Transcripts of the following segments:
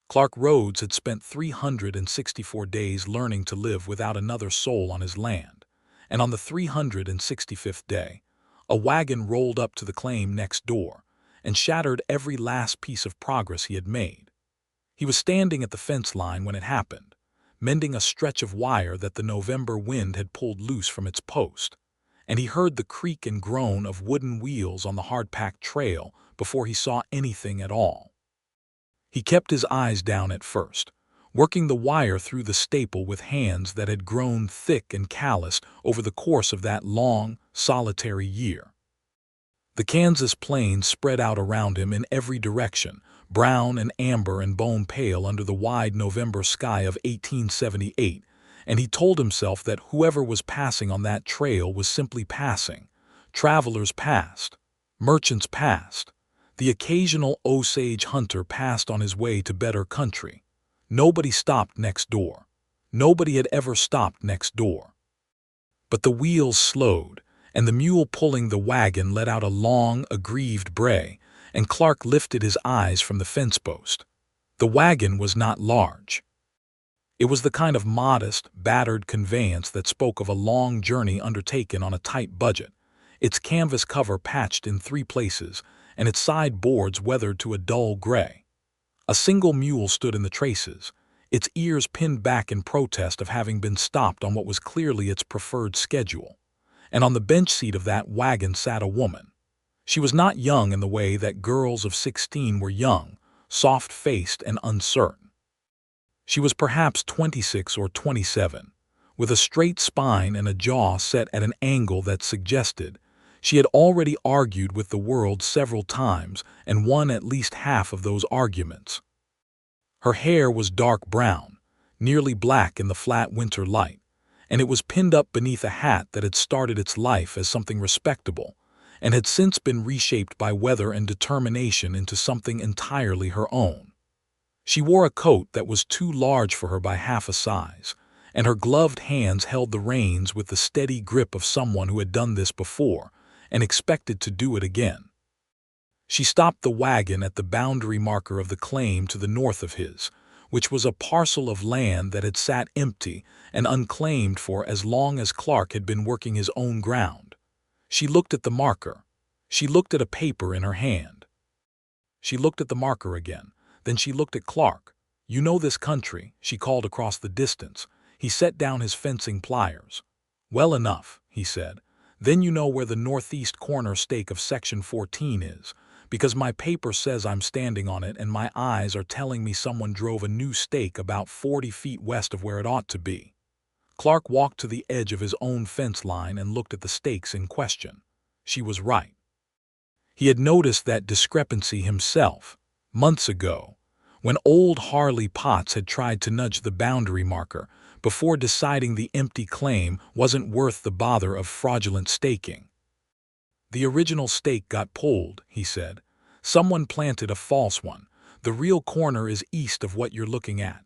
Clark Rhodes had spent 364 days learning to live without another soul on his land, and on the 365th day, a wagon rolled up to the claim next door and shattered every last piece of progress he had made. He was standing at the fence line when it happened, mending a stretch of wire that the November wind had pulled loose from its post, and he heard the creak and groan of wooden wheels on the hard-packed trail before he saw anything at all. He kept his eyes down at first, working the wire through the staple with hands that had grown thick and calloused over the course of that long, solitary year. The Kansas plains spread out around him in every direction, brown and amber and bone pale under the wide November sky of 1878, and he told himself that whoever was passing on that trail was simply passing. Travelers passed, merchants passed, the occasional Osage hunter passed on his way to better country. Nobody stopped next door. Nobody had ever stopped next door. But the wheels slowed, and the mule pulling the wagon let out a long, aggrieved bray, and Clark lifted his eyes from the fence post. The wagon was not large. It was the kind of modest, battered conveyance that spoke of a long journey undertaken on a tight budget, its canvas cover patched in 3 places, and its side boards weathered to a dull gray. A single mule stood in the traces, its ears pinned back in protest of having been stopped on what was clearly its preferred schedule. And on the bench seat of that wagon sat a woman. She was not young in the way that girls of 16 were young, soft-faced and uncertain. She was perhaps 26 or 27, with a straight spine and a jaw set at an angle that suggested she had already argued with the world several times and won at least half of those arguments. Her hair was dark brown, nearly black in the flat winter light, and it was pinned up beneath a hat that had started its life as something respectable and had since been reshaped by weather and determination into something entirely her own. She wore a coat that was too large for her by half a size, and her gloved hands held the reins with the steady grip of someone who had done this before and expected to do it again. She stopped the wagon at the boundary marker of the claim to the north of his, which was a parcel of land that had sat empty and unclaimed for as long as Clark had been working his own ground. She looked at the marker. She looked at a paper in her hand. She looked at the marker again. Then she looked at Clark. "You know this country," she called across the distance. He set down his fencing pliers. "Well enough," he said. "Then you know where the northeast corner stake of Section 14 is, because my paper says I'm standing on it and my eyes are telling me someone drove a new stake about 40 feet west of where it ought to be." Clark walked to the edge of his own fence line and looked at the stakes in question. She was right. He had noticed that discrepancy himself, months ago, when old Harley Potts had tried to nudge the boundary marker before deciding the empty claim wasn't worth the bother of fraudulent staking. "The original stake got pulled," he said. "Someone planted a false one. The real corner is east of what you're looking at."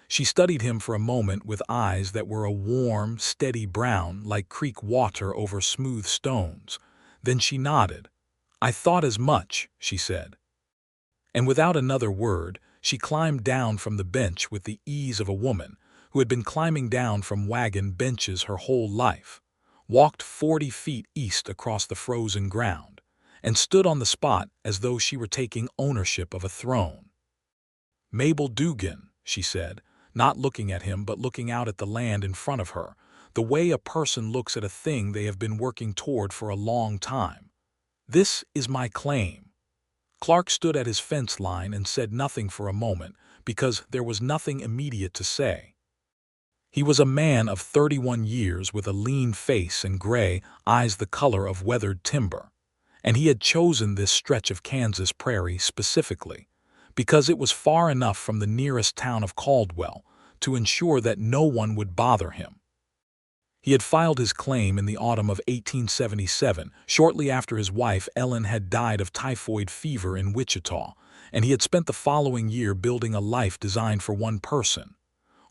She studied him for a moment with eyes that were a warm, steady brown like creek water over smooth stones. Then she nodded. "I thought as much," she said. And without another word, she climbed down from the bench with the ease of a woman who had been climbing down from wagon benches her whole life, walked 40 feet east across the frozen ground, and stood on the spot as though she were taking ownership of a throne. "Mabel Dugan," she said, not looking at him but looking out at the land in front of her, the way a person looks at a thing they have been working toward for a long time. "This is my claim." Clark stood at his fence line and said nothing for a moment because there was nothing immediate to say. He was a man of 31 years with a lean face and gray eyes the color of weathered timber, and he had chosen this stretch of Kansas prairie specifically because it was far enough from the nearest town of Caldwell to ensure that no one would bother him. He had filed his claim in the autumn of 1877, shortly after his wife Ellen had died of typhoid fever in Wichita, and he had spent the following year building a life designed for one person.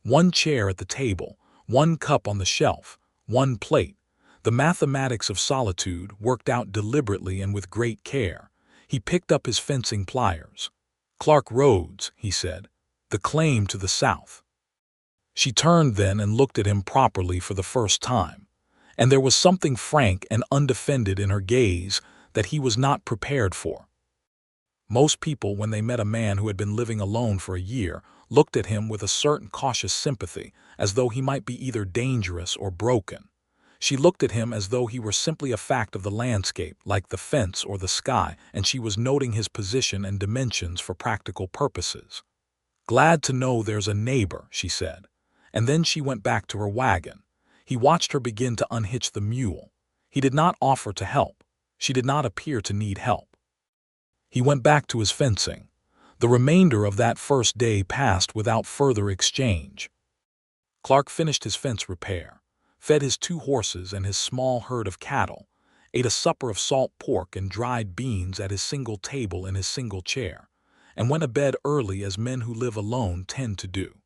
One chair at the table, one cup on the shelf, one plate. The mathematics of solitude worked out deliberately and with great care. He picked up his fencing pliers. "Clark Rhodes," he said. the claim to the south. She turned then and looked at him properly for the first time, and there was something frank and undefended in her gaze that he was not prepared for. Most people, when they met a man who had been living alone for a year, looked at him with a certain cautious sympathy, as though he might be either dangerous or broken. She looked at him as though he were simply a fact of the landscape, like the fence or the sky, and she was noting his position and dimensions for practical purposes. "Glad to know there's a neighbor," she said. And then she went back to her wagon. He watched her begin to unhitch the mule. He did not offer to help. She did not appear to need help. He went back to his fencing. The remainder of that first day passed without further exchange. Clark finished his fence repair, fed his 2 horses and his small herd of cattle, ate a supper of salt pork and dried beans at his single table in his single chair, and went to bed early as men who live alone tend to do.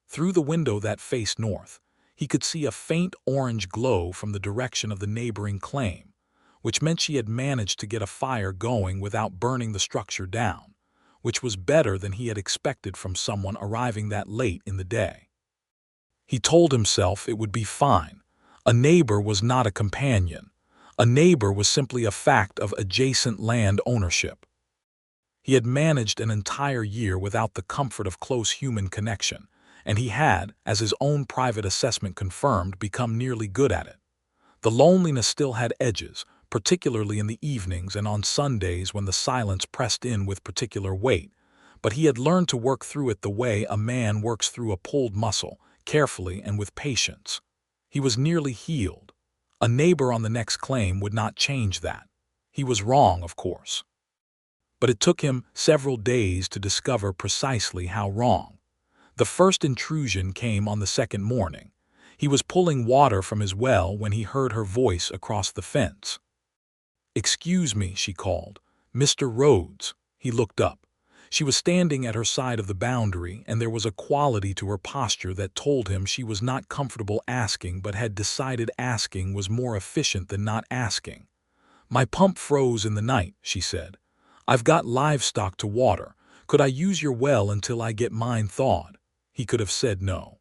Through the window that faced north, he could see a faint orange glow from the direction of the neighboring claim, which meant she had managed to get a fire going without burning the structure down, which was better than he had expected from someone arriving that late in the day. He told himself it would be fine. A neighbor was not a companion. A neighbor was simply a fact of adjacent land ownership. He had managed an entire year without the comfort of close human connection, and he had, as his own private assessment confirmed, become nearly good at it. The loneliness still had edges, particularly in the evenings and on Sundays when the silence pressed in with particular weight, but he had learned to work through it the way a man works through a pulled muscle, carefully and with patience. He was nearly healed. A neighbor on the next claim would not change that. He was wrong, of course. But it took him several days to discover precisely how wrong. The first intrusion came on the second morning. He was pulling water from his well when he heard her voice across the fence. "Excuse me," she called. "Mr. Rhodes." He looked up. She was standing at her side of the boundary, and there was a quality to her posture that told him she was not comfortable asking but had decided asking was more efficient than not asking. "My pump froze in the night," she said. "I've got livestock to water. Could I use your well until I get mine thawed?" He could have said no.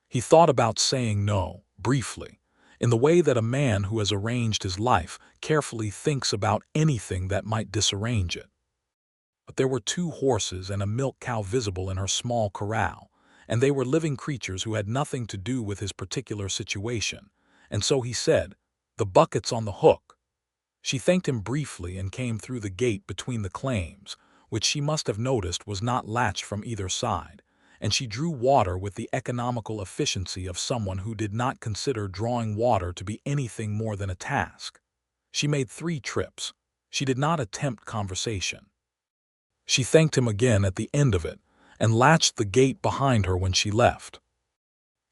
He thought about saying no, briefly, in the way that a man who has arranged his life carefully thinks about anything that might disarrange it. But there were 2 horses and a milk cow visible in her small corral, and they were living creatures who had nothing to do with his particular situation, and so he said, "The bucket's on the hook." She thanked him briefly and came through the gate between the claims, which she must have noticed was not latched from either side, and she drew water with the economical efficiency of someone who did not consider drawing water to be anything more than a task. She made 3 trips. She did not attempt conversation. She thanked him again at the end of it and latched the gate behind her when she left.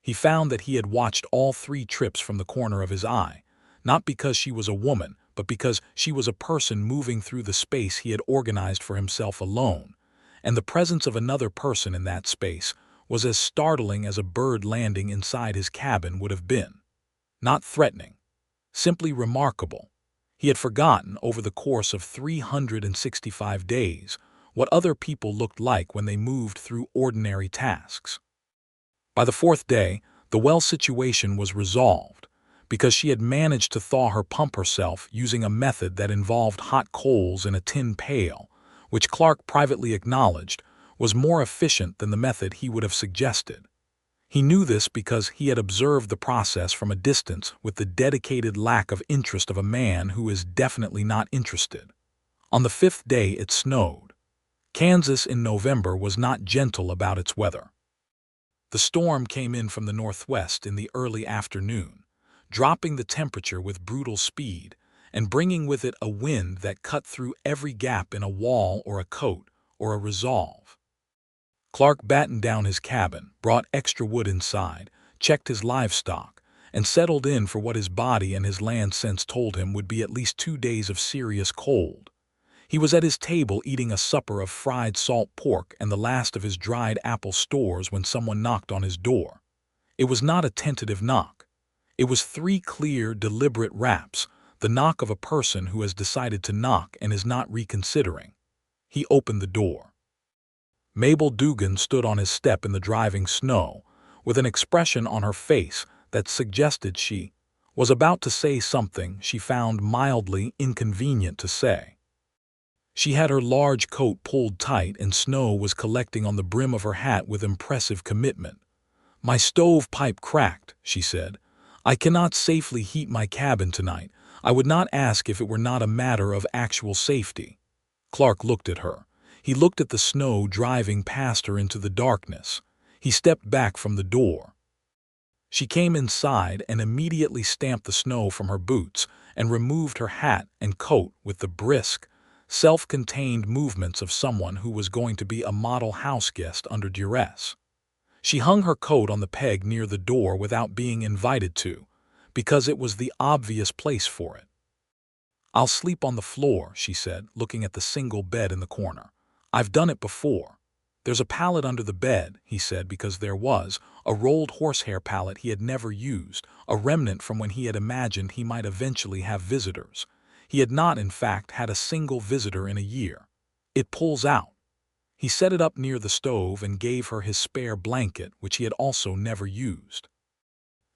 He found that he had watched all 3 trips from the corner of his eye, not because she was a woman, but because she was a person moving through the space he had organized for himself alone, and the presence of another person in that space was as startling as a bird landing inside his cabin would have been. Not threatening, simply remarkable. He had forgotten, over the course of 365 days, what other people looked like when they moved through ordinary tasks. By the 4th day, the well situation was resolved, because she had managed to thaw her pump herself using a method that involved hot coals in a tin pail, which Clark privately acknowledged was more efficient than the method he would have suggested. He knew this because he had observed the process from a distance with the dedicated lack of interest of a man who is definitely not interested. On the 5th day it snowed. Kansas in November was not gentle about its weather. The storm came in from the northwest in the early afternoon, dropping the temperature with brutal speed and bringing with it a wind that cut through every gap in a wall or a coat or a resolve. Clark battened down his cabin, brought extra wood inside, checked his livestock, and settled in for what his body and his land sense told him would be at least 2 days of serious cold. He was at his table eating a supper of fried salt pork and the last of his dried apple stores when someone knocked on his door. It was not a tentative knock. It was 3 clear, deliberate raps, the knock of a person who has decided to knock and is not reconsidering. He opened the door. Mabel Dugan stood on his step in the driving snow, with an expression on her face that suggested she was about to say something she found mildly inconvenient to say. She had her large coat pulled tight and snow was collecting on the brim of her hat with impressive commitment. "My stovepipe cracked," she said. "I cannot safely heat my cabin tonight. I would not ask if it were not a matter of actual safety." Clark looked at her. He looked at the snow driving past her into the darkness. He stepped back from the door. She came inside and immediately stamped the snow from her boots and removed her hat and coat with the brisk, self-contained movements of someone who was going to be a model house guest under duress. She hung her coat on the peg near the door without being invited to, because it was the obvious place for it. "I'll sleep on the floor," she said, looking at the single bed in the corner. "I've done it before." "There's a pallet under the bed," he said, because there was a rolled horsehair pallet he had never used, a remnant from when he had imagined he might eventually have visitors. He had not, in fact, had a single visitor in a year. "It pulls out." He set it up near the stove and gave her his spare blanket, which he had also never used.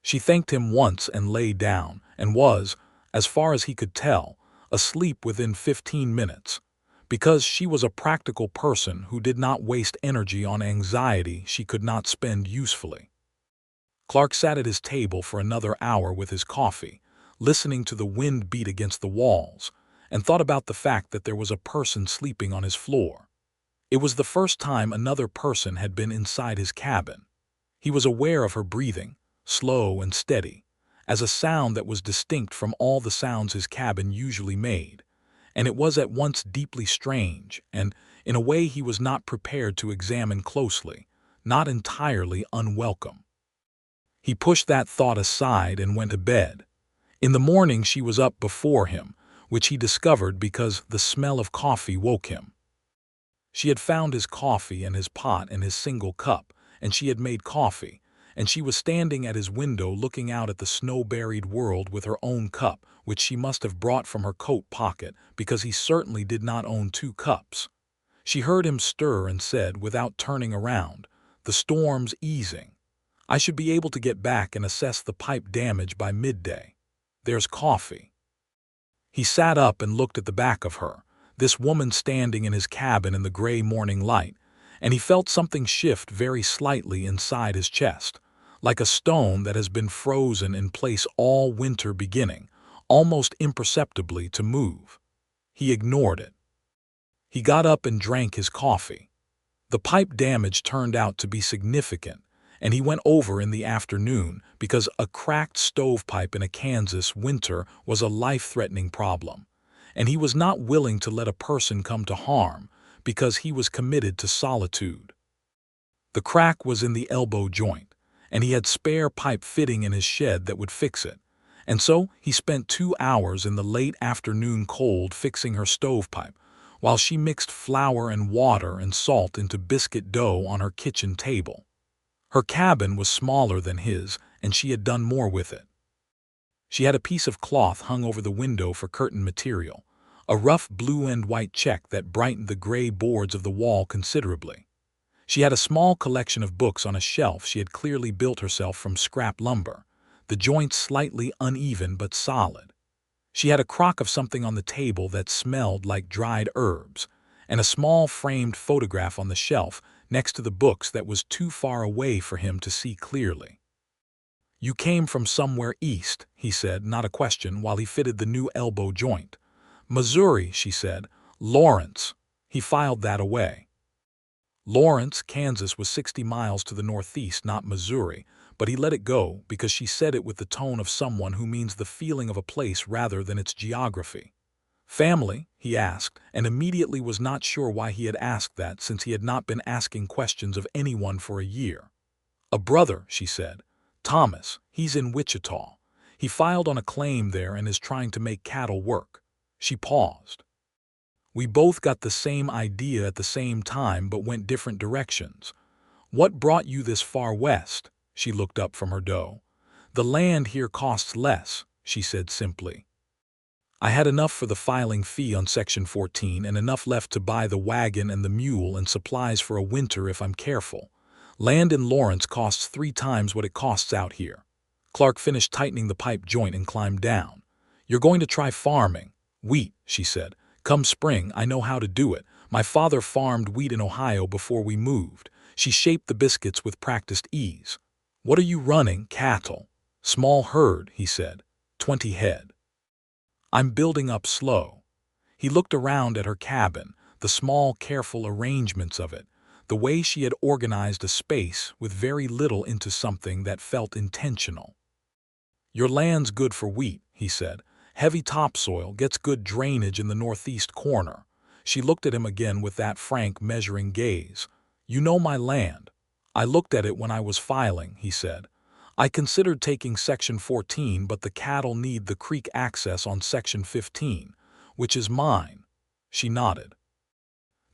She thanked him once and lay down, and was, as far as he could tell, asleep within 15 minutes. Because she was a practical person who did not waste energy on anxiety she could not spend usefully. Clark sat at his table for another hour with his coffee, listening to the wind beat against the walls, and thought about the fact that there was a person sleeping on his floor. It was the first time another person had been inside his cabin. He was aware of her breathing, slow and steady, as a sound that was distinct from all the sounds his cabin usually made, and it was at once deeply strange and, in a way he was not prepared to examine closely, not entirely unwelcome. He pushed that thought aside and went to bed. In the morning she was up before him, which he discovered because the smell of coffee woke him. She had found his coffee and his pot and his single cup, and she had made coffee, and she was standing at his window looking out at the snow-buried world with her own cup, which she must have brought from her coat pocket, because he certainly did not own two cups. She heard him stir and said, without turning around, "The storm's easing. I should be able to get back and assess the pipe damage by midday. There's coffee." He sat up and looked at the back of her, this woman standing in his cabin in the gray morning light, and he felt something shift very slightly inside his chest, like a stone that has been frozen in place all winter beginning, almost imperceptibly to move. He ignored it. He got up and drank his coffee. The pipe damage turned out to be significant, and he went over in the afternoon because a cracked stovepipe in a Kansas winter was a life-threatening problem, and he was not willing to let a person come to harm because he was committed to solitude. The crack was in the elbow joint, and he had spare pipe fitting in his shed that would fix it, and so he spent 2 hours in the late afternoon cold fixing her stovepipe, while she mixed flour and water and salt into biscuit dough on her kitchen table. Her cabin was smaller than his, and she had done more with it. She had a piece of cloth hung over the window for curtain material, a rough blue and white check that brightened the gray boards of the wall considerably. She had a small collection of books on a shelf she had clearly built herself from scrap lumber, the joints slightly uneven but solid. She had a crock of something on the table that smelled like dried herbs, and a small framed photograph on the shelf next to the books that was too far away for him to see clearly. "You came from somewhere east," he said, not a question, while he fitted the new elbow joint. "Missouri," she said. "Lawrence." He filed that away. Lawrence, Kansas was 60 miles to the northeast, not Missouri, but he let it go because she said it with the tone of someone who means the feeling of a place rather than its geography. "Family?" he asked, and immediately was not sure why he had asked that since he had not been asking questions of anyone for a year. "A brother," she said. "Thomas. He's in Wichita. He filed on a claim there and is trying to make cattle work." She paused. "We both got the same idea at the same time but went different directions. What brought you this far west?" She looked up from her dough. "The land here costs less," she said simply. I had enough for the filing fee on Section 14 and enough left to buy the wagon and the mule and supplies for a winter if I'm careful. Land in Lawrence costs 3 times what it costs out here. Clark finished tightening the pipe joint and climbed down. You're going to try farming. Wheat, she said. Come spring, I know how to do it. My father farmed wheat in Ohio before we moved. She shaped the biscuits with practiced ease. What are you running? Cattle. Small herd, he said. 20 head. I'm building up slow. He looked around at her cabin, the small, careful arrangements of it, the way she had organized a space with very little into something that felt intentional. Your land's good for wheat, he said. Heavy topsoil gets good drainage in the northeast corner. She looked at him again with that frank, measuring gaze. You know my land. I looked at it when I was filing, he said. I considered taking Section 14, but the cattle need the creek access on Section 15, which is mine. She nodded.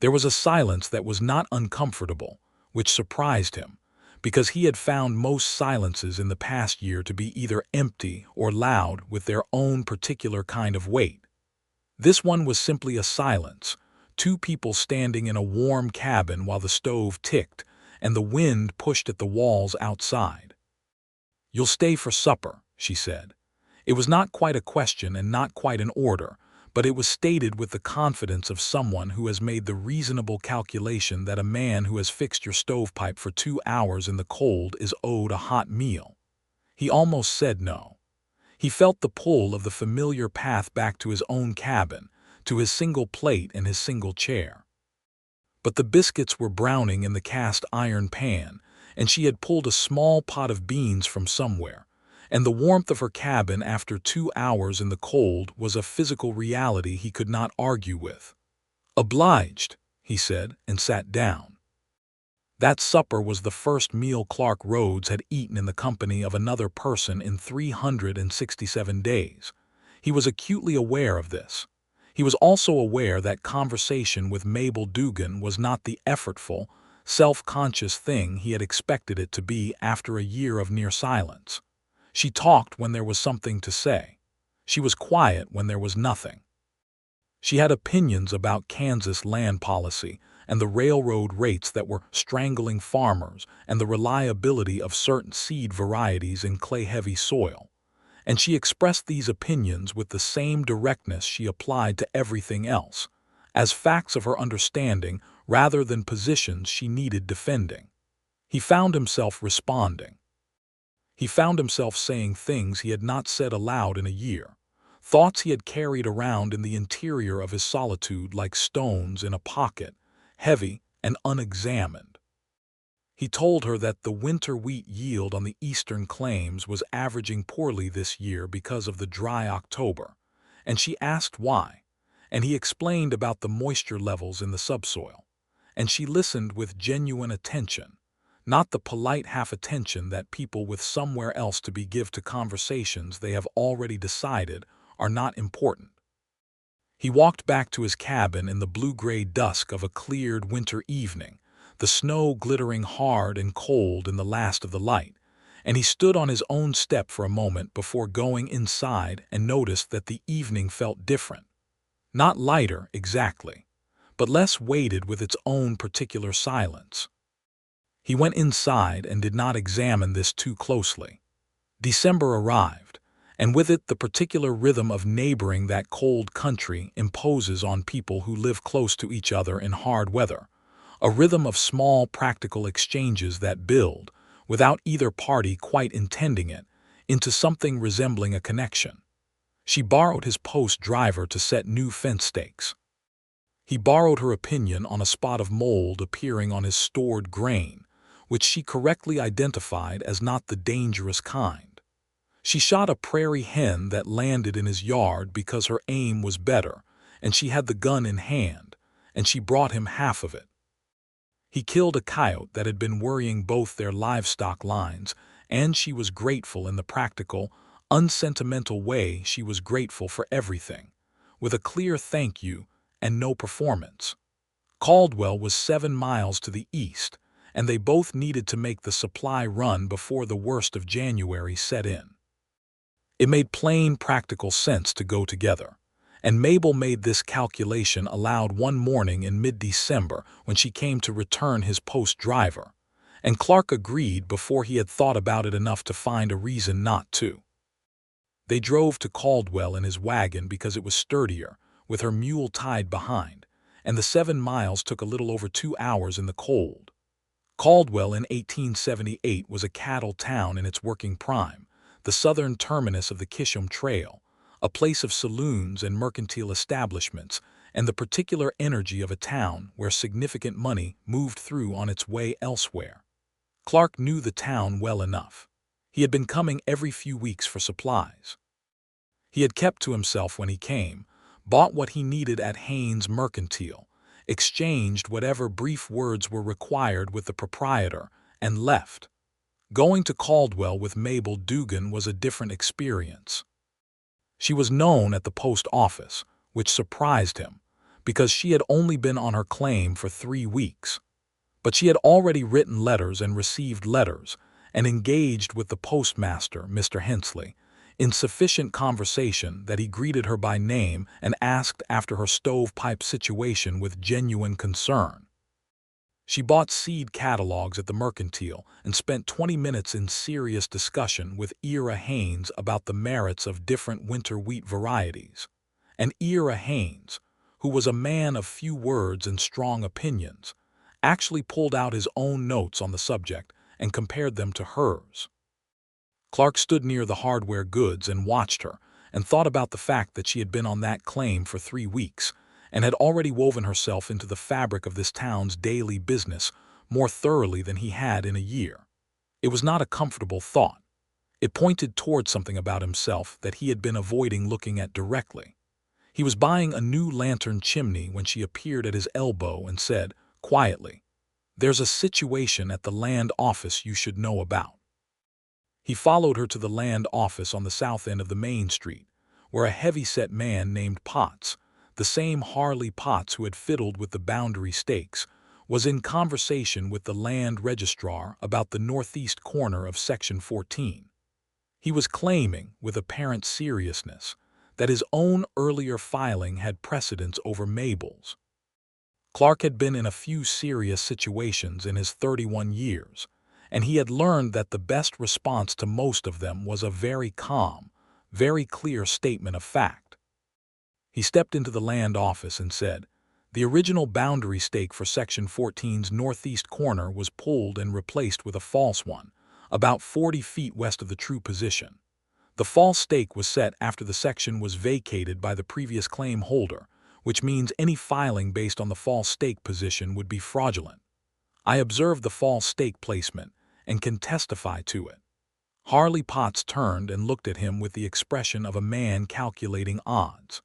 There was a silence that was not uncomfortable, which surprised him, because he had found most silences in the past year to be either empty or loud with their own particular kind of weight. This one was simply a silence, 2 people standing in a warm cabin while the stove ticked and the wind pushed at the walls outside. You'll stay for supper, she said. It was not quite a question and not quite an order, but it was stated with the confidence of someone who has made the reasonable calculation that a man who has fixed your stovepipe for 2 hours in the cold is owed a hot meal. He almost said no. He felt the pull of the familiar path back to his own cabin, to his single plate and his single chair. But the biscuits were browning in the cast iron pan, and she had pulled a small pot of beans from somewhere, and the warmth of her cabin after 2 hours in the cold was a physical reality he could not argue with. Obliged, he said, and sat down. That supper was the first meal Clark Rhodes had eaten in the company of another person in 367 days. He was acutely aware of this. He was also aware that conversation with Mabel Dugan was not the effortful, self-conscious thing he had expected it to be after a year of near silence. She talked when there was something to say. She was quiet when there was nothing. She had opinions about Kansas land policy and the railroad rates that were strangling farmers and the reliability of certain seed varieties in clay-heavy soil. And she expressed these opinions with the same directness she applied to everything else, as facts of her understanding rather than positions she needed defending. He found himself responding. He found himself saying things he had not said aloud in a year, thoughts he had carried around in the interior of his solitude like stones in a pocket, heavy and unexamined. He told her that the winter wheat yield on the eastern claims was averaging poorly this year because of the dry October, and she asked why, and he explained about the moisture levels in the subsoil, and she listened with genuine attention, not the polite half-attention that people with somewhere else to be give to conversations they have already decided are not important. He walked back to his cabin in the blue-gray dusk of a cleared winter evening, the snow glittering hard and cold in the last of the light, and he stood on his own step for a moment before going inside and noticed that the evening felt different. Not lighter, exactly, but less weighted with its own particular silence. He went inside and did not examine this too closely. December arrived, and with it the particular rhythm of neighboring that cold country imposes on people who live close to each other in hard weather, a rhythm of small practical exchanges that build, without either party quite intending it, into something resembling a connection. She borrowed his post driver to set new fence stakes. He borrowed her opinion on a spot of mold appearing on his stored grain, which she correctly identified as not the dangerous kind. She shot a prairie hen that landed in his yard because her aim was better, and she had the gun in hand, and she brought him half of it. He killed a coyote that had been worrying both their livestock lines, and she was grateful in the practical, unsentimental way she was grateful for everything, with a clear thank you and no performance. Caldwell was 7 miles to the east, and they both needed to make the supply run before the worst of January set in. It made plain, practical sense to go together, And Mabel made this calculation aloud one morning in mid-December when she came to return his post-driver, and Clark agreed before he had thought about it enough to find a reason not to. They drove to Caldwell in his wagon because it was sturdier, with her mule tied behind, and the 7 miles took a little over 2 hours in the cold. Caldwell in 1878 was a cattle town in its working prime, the southern terminus of the Kisham Trail, a place of saloons and mercantile establishments, and the particular energy of a town where significant money moved through on its way elsewhere. Clark knew the town well enough. He had been coming every few weeks for supplies. He had kept to himself when he came, bought what he needed at Haynes Mercantile, exchanged whatever brief words were required with the proprietor, and left. Going to Caldwell with Mabel Dugan was a different experience. She was known at the post office, which surprised him, because she had only been on her claim for 3 weeks. But she had already written letters and received letters, and engaged with the postmaster, Mr. Hensley, in sufficient conversation that he greeted her by name and asked after her stovepipe situation with genuine concern. She bought seed catalogs at the Mercantile and spent 20 minutes in serious discussion with Ira Haynes about the merits of different winter wheat varieties. And Ira Haynes, who was a man of few words and strong opinions, actually pulled out his own notes on the subject and compared them to hers. Clark stood near the hardware goods and watched her, and thought about the fact that she had been on that claim for 3 weeks, and had already woven herself into the fabric of this town's daily business more thoroughly than he had in a year. It was not a comfortable thought. It pointed toward something about himself that he had been avoiding looking at directly. He was buying a new lantern chimney when she appeared at his elbow and said, quietly, "There's a situation at the land office you should know about." He followed her to the land office on the south end of the main street, where a heavy-set man named Potts, the same Harley Potts who had fiddled with the boundary stakes, was in conversation with the land registrar about the northeast corner of Section 14. He was claiming, with apparent seriousness, that his own earlier filing had precedence over Mabel's. Clark had been in a few serious situations in his 31 years, and he had learned that the best response to most of them was a very calm, very clear statement of fact. He stepped into the land office and said, "The original boundary stake for Section 14's northeast corner was pulled and replaced with a false one, about 40 feet west of the true position. The false stake was set after the section was vacated by the previous claim holder, which means any filing based on the false stake position would be fraudulent. I observed the false stake placement and can testify to it." Harley Potts turned and looked at him with the expression of a man calculating odds.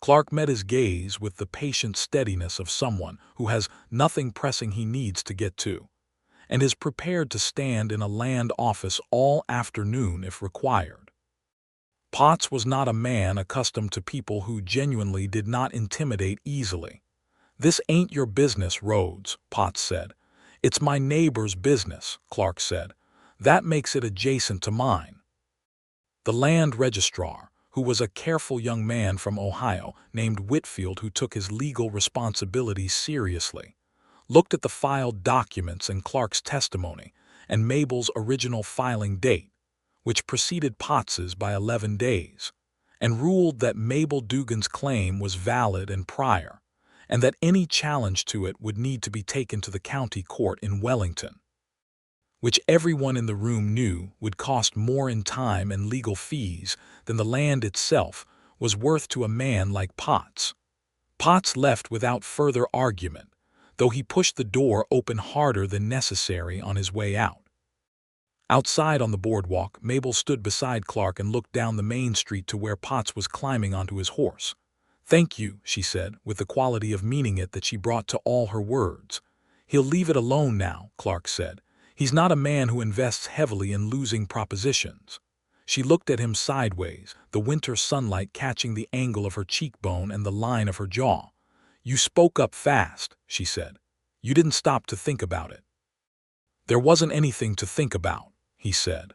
Clark met his gaze with the patient steadiness of someone who has nothing pressing he needs to get to, and is prepared to stand in a land office all afternoon if required. Potts was not a man accustomed to people who genuinely did not intimidate easily. "This ain't your business, Rhodes," Potts said. "It's my neighbor's business," Clark said. "That makes it adjacent to mine." The land registrar, who was a careful young man from Ohio named Whitfield who took his legal responsibilities seriously, looked at the filed documents and Clark's testimony and Mabel's original filing date, which preceded Potts's by 11 days, and ruled that Mabel Dugan's claim was valid and prior, and that any challenge to it would need to be taken to the county court in Wellington, which everyone in the room knew would cost more in time and legal fees than the land itself was worth to a man like Potts. Potts left without further argument, though he pushed the door open harder than necessary on his way out. Outside on the boardwalk, Mabel stood beside Clark and looked down the main street to where Potts was climbing onto his horse. "Thank you," she said, with the quality of meaning it that she brought to all her words. "He'll leave it alone now," Clark said. "He's not a man who invests heavily in losing propositions." She looked at him sideways, the winter sunlight catching the angle of her cheekbone and the line of her jaw. "You spoke up fast," she said. "You didn't stop to think about it." "There wasn't anything to think about," he said.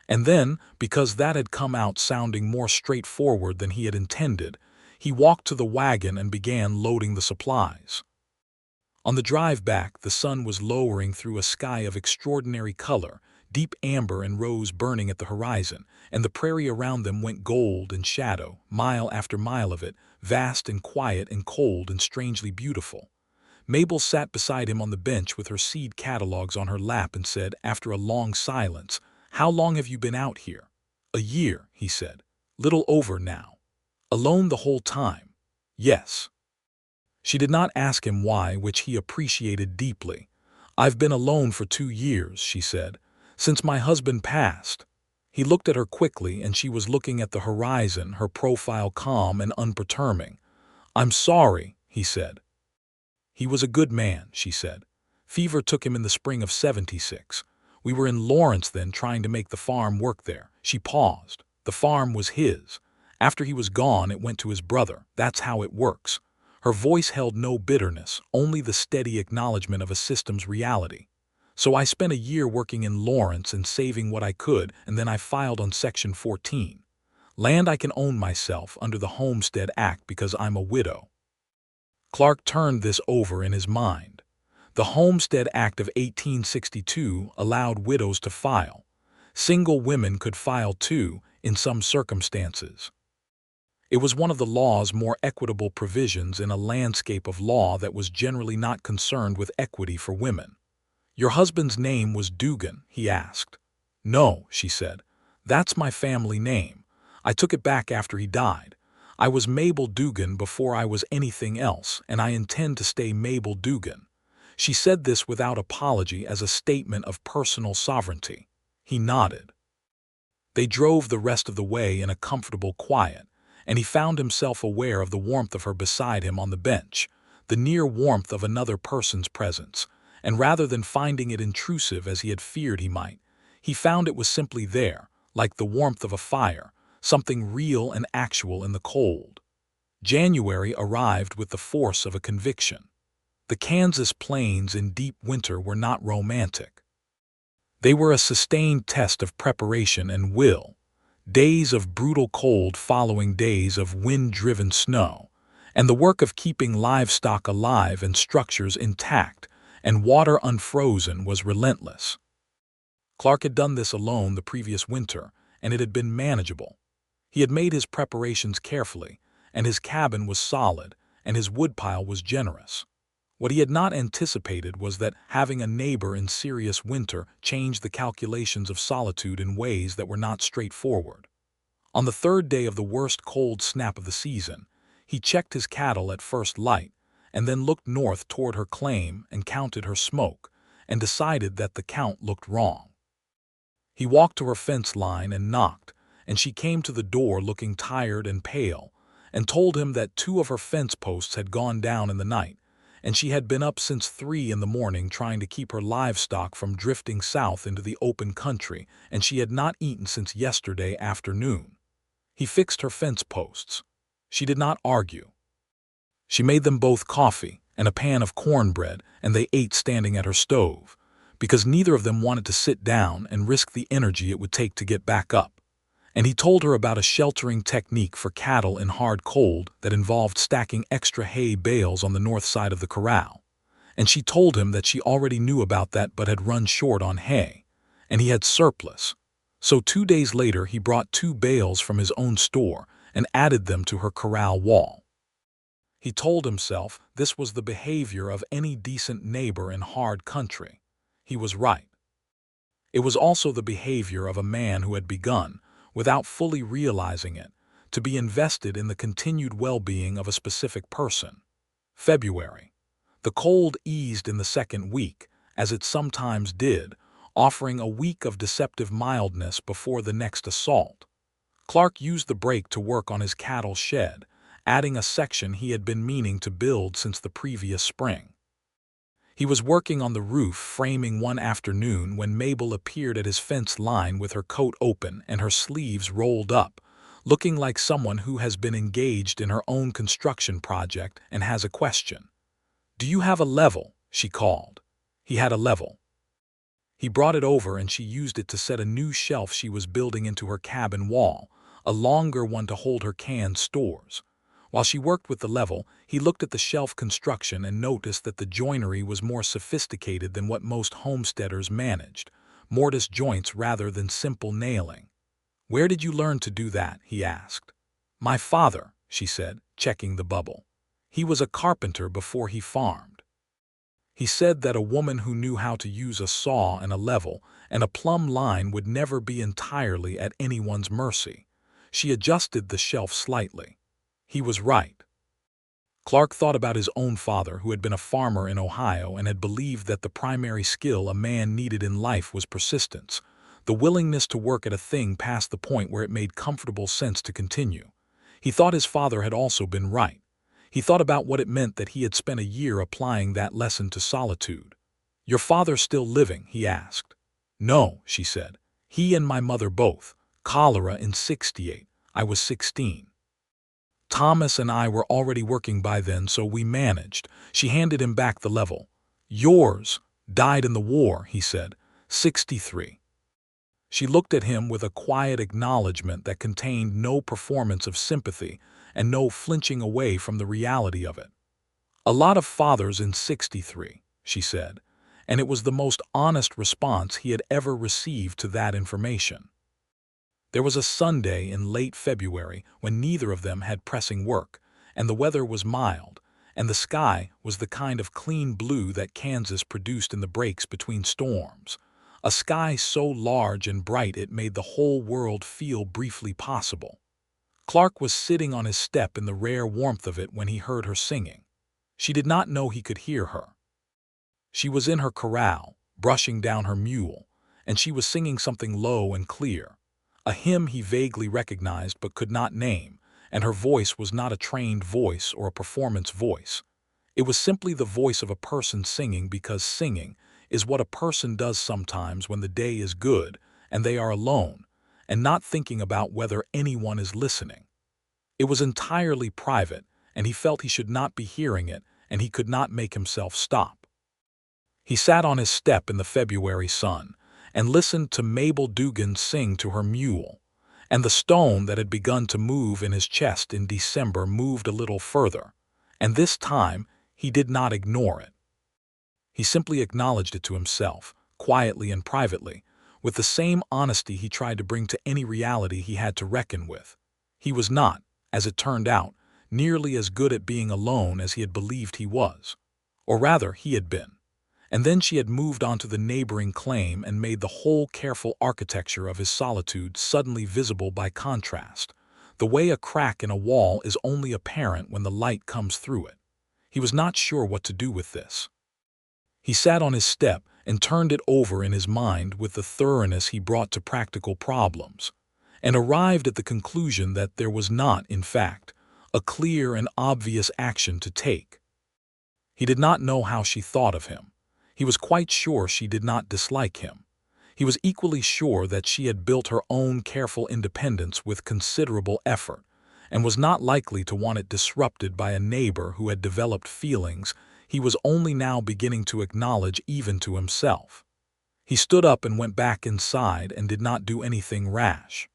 And then, because that had come out sounding more straightforward than he had intended, He walked to the wagon and began loading the supplies. On the drive back, the sun was lowering through a sky of extraordinary color, deep amber and rose burning at the horizon, and the prairie around them went gold in shadow, mile after mile of it, vast and quiet and cold and strangely beautiful. Mabel sat beside him on the bench with her seed catalogs on her lap and said, after a long silence, "How long have you been out here?" "A year," he said. "Little over now." "Alone the whole time?" "Yes." She did not ask him why, which he appreciated deeply. "I've been alone for 2 years," she said, "since my husband passed." He looked at her quickly, and she was looking at the horizon, her profile calm and unperturbing. "I'm sorry," he said. "He was a good man," she said. "Fever took him in the spring of '76. We were in Lawrence then, trying to make the farm work there." She paused. "The farm was his. After he was gone, it went to his brother. That's how it works." Her voice held no bitterness, only the steady acknowledgement of a system's reality. "So I spent a year working in Lawrence and saving what I could, and then I filed on Section 14. Land I can own myself under the Homestead Act because I'm a widow." Clark turned this over in his mind. The Homestead Act of 1862 allowed widows to file. Single women could file too, in some circumstances. It was one of the law's more equitable provisions in a landscape of law that was generally not concerned with equity for women. "Your husband's name was Dugan?" he asked. "No," she said. "That's my family name. I took it back after he died. I was Mabel Dugan before I was anything else, and I intend to stay Mabel Dugan." She said this without apology as a statement of personal sovereignty. He nodded. They drove the rest of the way in a comfortable quiet, and he found himself aware of the warmth of her beside him on the bench, the near warmth of another person's presence, and rather than finding it intrusive as he had feared he might, he found it was simply there, like the warmth of a fire, something real and actual in the cold. January arrived with the force of a conviction. The Kansas plains in deep winter were not romantic. They were a sustained test of preparation and will. Days of brutal cold following days of wind-driven snow, and the work of keeping livestock alive and structures intact and water unfrozen was relentless. Clark had done this alone the previous winter, and it had been manageable. He had made his preparations carefully, and his cabin was solid, and his woodpile was generous. What he had not anticipated was that having a neighbor in serious winter changed the calculations of solitude in ways that were not straightforward. On the third day of the worst cold snap of the season, he checked his cattle at first light, and then looked north toward her claim and counted her smoke, and decided that the count looked wrong. He walked to her fence line and knocked, and she came to the door looking tired and pale, and told him that 2 of her fence posts had gone down in the night, and she had been up since 3 in the morning trying to keep her livestock from drifting south into the open country, and she had not eaten since yesterday afternoon. He fixed her fence posts. She did not argue. She made them both coffee and a pan of cornbread, and they ate standing at her stove, because neither of them wanted to sit down and risk the energy it would take to get back up. And he told her about a sheltering technique for cattle in hard cold that involved stacking extra hay bales on the north side of the corral. And she told him that she already knew about that but had run short on hay, and he had surplus. So 2 days later he brought 2 bales from his own store and added them to her corral wall. He told himself this was the behavior of any decent neighbor in hard country. He was right. It was also the behavior of a man who had begun, without fully realizing it, to be invested in the continued well-being of a specific person. February. The cold eased in the second week, as it sometimes did, offering a week of deceptive mildness before the next assault. Clark used the break to work on his cattle shed, adding a section he had been meaning to build since the previous spring. He was working on the roof framing one afternoon when Mabel appeared at his fence line with her coat open and her sleeves rolled up, looking like someone who has been engaged in her own construction project and has a question. "Do you have a level?" she called. He had a level. He brought it over and she used it to set a new shelf she was building into her cabin wall, a longer one to hold her canned stores. While she worked with the level, he looked at the shelf construction and noticed that the joinery was more sophisticated than what most homesteaders managed, mortise joints rather than simple nailing. "Where did you learn to do that?" he asked. "My father," she said, checking the bubble. "He was a carpenter before he farmed. He said that a woman who knew how to use a saw and a level and a plumb line would never be entirely at anyone's mercy." She adjusted the shelf slightly. He was right. Clark thought about his own father, who had been a farmer in Ohio and had believed that the primary skill a man needed in life was persistence, the willingness to work at a thing past the point where it made comfortable sense to continue. He thought his father had also been right. He thought about what it meant that he had spent a year applying that lesson to solitude. "Your father's still living?" he asked. "No," she said. "He and my mother both. Cholera in '68. I was 16. Thomas and I were already working by then, so we managed." She handed him back the level. "Yours died in the war," he said. 63. She looked at him with a quiet acknowledgement that contained no performance of sympathy and no flinching away from the reality of it. "A lot of fathers in '63, she said, and it was the most honest response he had ever received to that information. There was a Sunday in late February when neither of them had pressing work, and the weather was mild, and the sky was the kind of clean blue that Kansas produced in the breaks between storms, a sky so large and bright it made the whole world feel briefly possible. Clark was sitting on his step in the rare warmth of it when he heard her singing. She did not know he could hear her. She was in her corral, brushing down her mule, and she was singing something low and clear, a hymn he vaguely recognized but could not name, and her voice was not a trained voice or a performance voice. It was simply the voice of a person singing, because singing is what a person does sometimes when the day is good and they are alone and not thinking about whether anyone is listening. It was entirely private, and he felt he should not be hearing it, and he could not make himself stop. He sat on his step in the February sun and listened to Mabel Dugan sing to her mule, and the stone that had begun to move in his chest in December moved a little further, and this time he did not ignore it. He simply acknowledged it to himself, quietly and privately, with the same honesty he tried to bring to any reality he had to reckon with. He was not, as it turned out, nearly as good at being alone as he had believed he was. Or rather, he had been. And then she had moved on to the neighboring claim and made the whole careful architecture of his solitude suddenly visible by contrast, the way a crack in a wall is only apparent when the light comes through it. He was not sure what to do with this. He sat on his step and turned it over in his mind with the thoroughness he brought to practical problems, and arrived at the conclusion that there was not, in fact, a clear and obvious action to take. He did not know how she thought of him. He was quite sure she did not dislike him. He was equally sure that she had built her own careful independence with considerable effort, and was not likely to want it disrupted by a neighbor who had developed feelings he was only now beginning to acknowledge even to himself. He stood up and went back inside and did not do anything rash.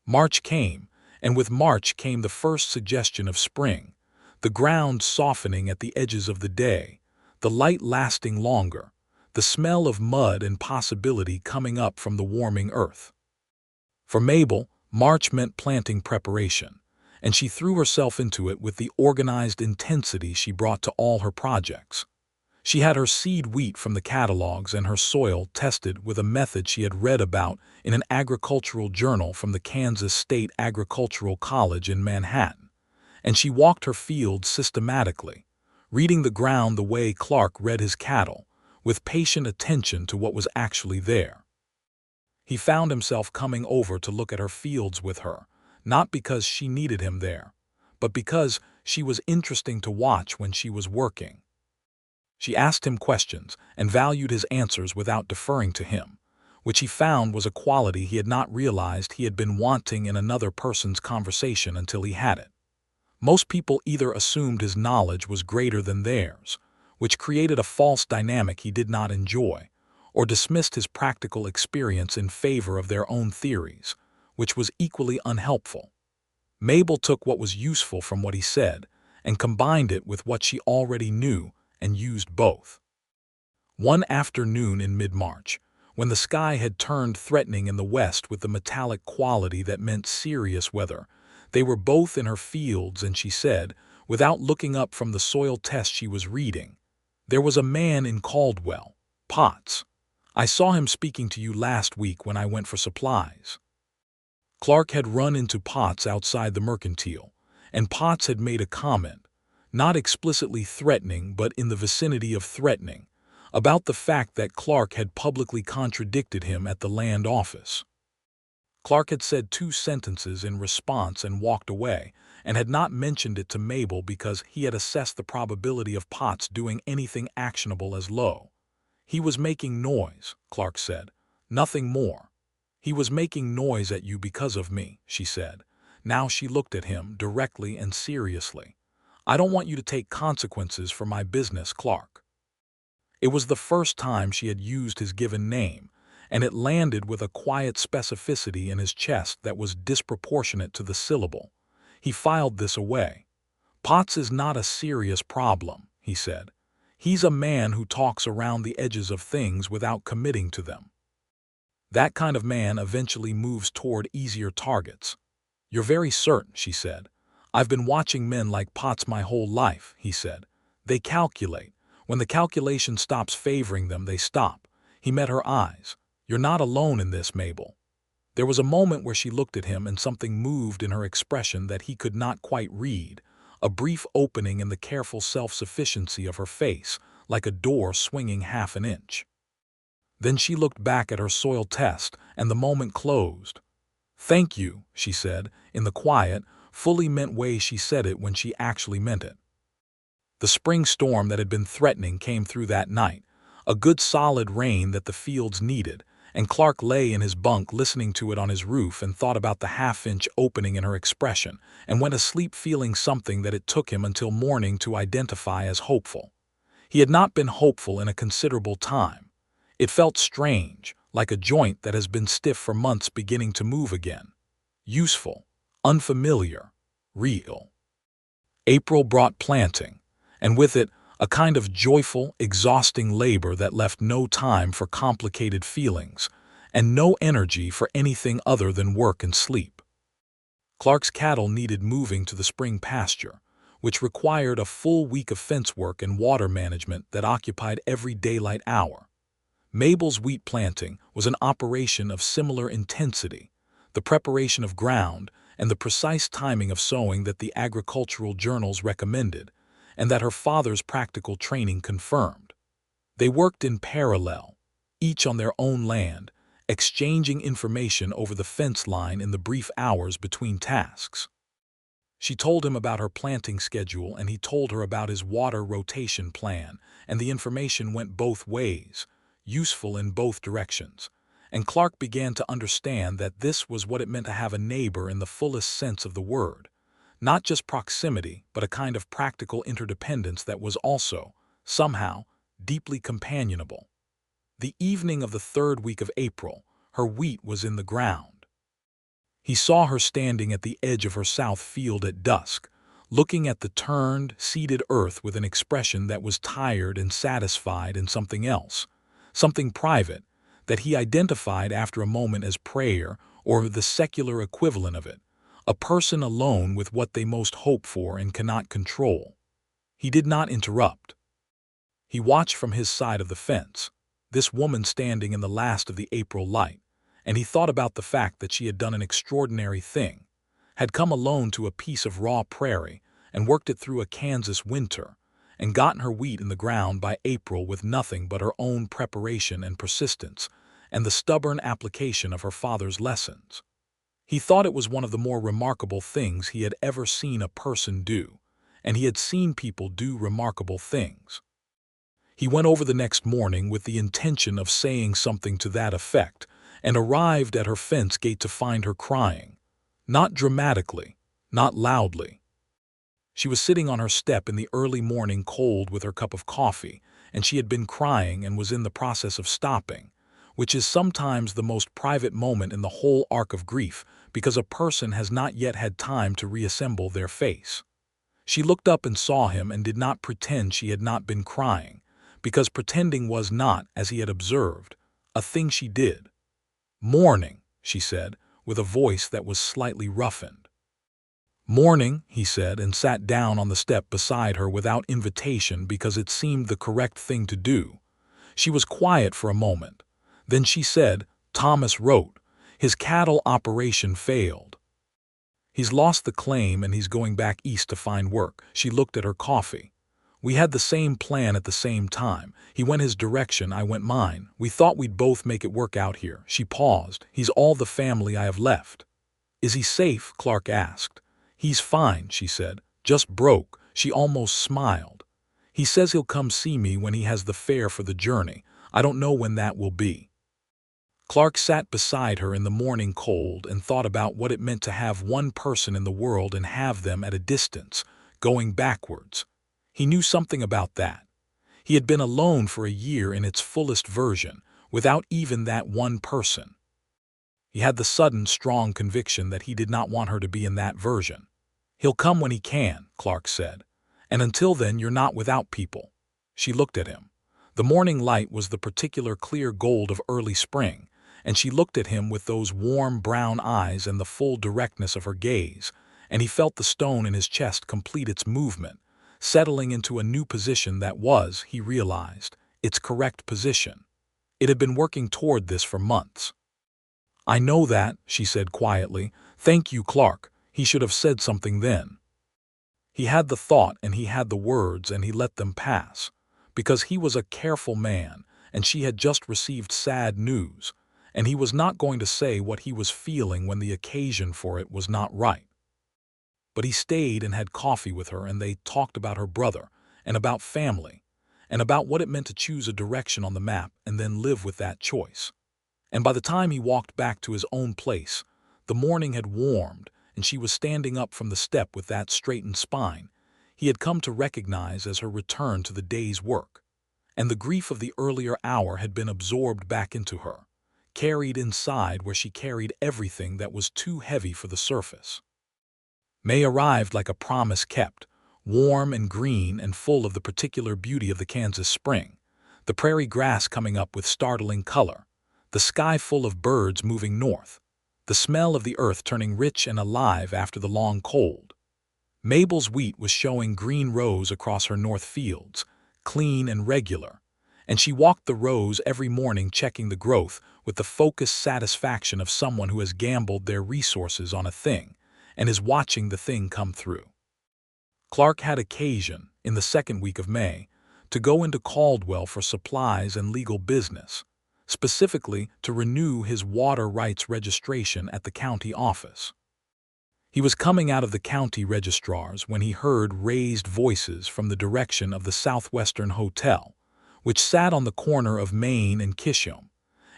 March came, and with March came the first suggestion of spring, the ground softening at the edges of the day, the light lasting longer, the smell of mud and possibility coming up from the warming earth. For Mabel, March meant planting preparation, and she threw herself into it with the organized intensity she brought to all her projects. She had her seed wheat from the catalogs and her soil tested with a method she had read about in an agricultural journal from the Kansas State Agricultural College in Manhattan, and she walked her fields systematically, reading the ground the way Clark read his cattle, with patient attention to what was actually there. He found himself coming over to look at her fields with her, not because she needed him there, but because she was interesting to watch when she was working. She asked him questions and valued his answers without deferring to him, which he found was a quality he had not realized he had been wanting in another person's conversation until he had it. Most people either assumed his knowledge was greater than theirs, which created a false dynamic he did not enjoy, or dismissed his practical experience in favor of their own theories, which was equally unhelpful. Mabel took what was useful from what he said and combined it with what she already knew and used both. One afternoon in mid-March, when the sky had turned threatening in the west with the metallic quality that meant serious weather, they were both in her fields and she said, without looking up from the soil test she was reading, "There was a man in Caldwell, Potts. I saw him speaking to you last week when I went for supplies." Clark had run into Potts outside the mercantile, and Potts had made a comment, not explicitly threatening but in the vicinity of threatening, about the fact that Clark had publicly contradicted him at the land office. Clark had said 2 sentences in response and walked away, and had not mentioned it to Mabel because he had assessed the probability of Potts doing anything actionable as low. "He was making noise," Clark said. "Nothing more." "He was making noise at you because of me," she said. Now she looked at him directly and seriously. "I don't want you to take consequences for my business, Clark." It was the first time she had used his given name, and it landed with a quiet specificity in his chest that was disproportionate to the syllable. He filed this away. "Potts is not a serious problem," he said. "He's a man who talks around the edges of things without committing to them. That kind of man eventually moves toward easier targets." "You're very certain," she said. "I've been watching men like Potts my whole life," he said. "They calculate. When the calculation stops favoring them, they stop." He met her eyes. "You're not alone in this, Mabel." There was a moment where she looked at him and something moved in her expression that he could not quite read, a brief opening in the careful self-sufficiency of her face, like a door swinging half an inch. Then she looked back at her soil test, and the moment closed. "Thank you," she said, in the quiet, fully meant way she said it when she actually meant it. The spring storm that had been threatening came through that night, a good solid rain that the fields needed, and Clark lay in his bunk listening to it on his roof and thought about the half-inch opening in her expression, and went asleep feeling something that it took him until morning to identify as hopeful. He had not been hopeful in a considerable time. It felt strange, like a joint that has been stiff for months beginning to move again. Useful, unfamiliar, real. April brought planting, and with it, a kind of joyful, exhausting labor that left no time for complicated feelings, and no energy for anything other than work and sleep. Clark's cattle needed moving to the spring pasture, which required a full week of fence work and water management that occupied every daylight hour. Mabel's wheat planting was an operation of similar intensity, the preparation of ground and the precise timing of sowing that the agricultural journals recommended, and that her father's practical training confirmed. They worked in parallel, each on their own land, exchanging information over the fence line in the brief hours between tasks. She told him about her planting schedule and he told her about his water rotation plan, and the information went both ways, useful in both directions, and Clark began to understand that this was what it meant to have a neighbor in the fullest sense of the word, not just proximity, but a kind of practical interdependence that was also, somehow, deeply companionable. The evening of the 3rd week of April, her wheat was in the ground. He saw her standing at the edge of her south field at dusk, looking at the turned, seeded earth with an expression that was tired and satisfied in something else, something private, that he identified after a moment as prayer or the secular equivalent of it, a person alone with what they most hope for and cannot control. He did not interrupt. He watched from his side of the fence, this woman standing in the last of the April light, and he thought about the fact that she had done an extraordinary thing, had come alone to a piece of raw prairie and worked it through a Kansas winter, and gotten her wheat in the ground by April with nothing but her own preparation and persistence, and the stubborn application of her father's lessons. He thought it was one of the more remarkable things he had ever seen a person do, and he had seen people do remarkable things. He went over the next morning with the intention of saying something to that effect, and arrived at her fence gate to find her crying. Not dramatically, not loudly. She was sitting on her step in the early morning cold with her cup of coffee, and she had been crying and was in the process of stopping, which is sometimes the most private moment in the whole arc of grief, because a person has not yet had time to reassemble their face. She looked up and saw him and did not pretend she had not been crying, because pretending was not, as he had observed, a thing she did. "Morning," she said, with a voice that was slightly roughened. "Morning," he said, and sat down on the step beside her without invitation because it seemed the correct thing to do. She was quiet for a moment. Then she said, "Thomas wrote. His cattle operation failed. He's lost the claim and he's going back east to find work." She looked at her coffee. "We had the same plan at the same time. He went his direction, I went mine. We thought we'd both make it work out here." She paused. "He's all the family I have left." "Is he safe?" Clark asked. "He's fine," she said. "Just broke." She almost smiled. "He says he'll come see me when he has the fare for the journey. I don't know when that will be." Clark sat beside her in the morning cold and thought about what it meant to have one person in the world and have them at a distance, going backwards. He knew something about that. He had been alone for a year in its fullest version, without even that one person. He had the sudden, strong conviction that he did not want her to be in that version. "He'll come when he can," Clark said. "And until then you're not without people." She looked at him. The morning light was the particular clear gold of early spring, and she looked at him with those warm brown eyes and the full directness of her gaze, and he felt the stone in his chest complete its movement, settling into a new position that was, he realized, its correct position. It had been working toward this for months. "I know that," she said quietly. "Thank you, Clark." He should have said something then. He had the thought and he had the words and he let them pass, because he was a careful man and she had just received sad news, and he was not going to say what he was feeling when the occasion for it was not right. But he stayed and had coffee with her, and they talked about her brother, and about family, and about what it meant to choose a direction on the map and then live with that choice. And by the time he walked back to his own place, the morning had warmed, and she was standing up from the step with that straightened spine he had come to recognize as her return to the day's work. And the grief of the earlier hour had been absorbed back into her, carried inside where she carried everything that was too heavy for the surface. May arrived like a promise kept, warm and green and full of the particular beauty of the Kansas spring, the prairie grass coming up with startling color, the sky full of birds moving north, the smell of the earth turning rich and alive after the long cold. Mabel's wheat was showing green rows across her north fields, clean and regular, and she walked the rows every morning checking the growth with the focused satisfaction of someone who has gambled their resources on a thing and is watching the thing come through. Clark had occasion, in the second week of May, to go into Caldwell for supplies and legal business, specifically to renew his water rights registration at the county office. He was coming out of the county registrar's when he heard raised voices from the direction of the Southwestern Hotel, which sat on the corner of Main and Kisham,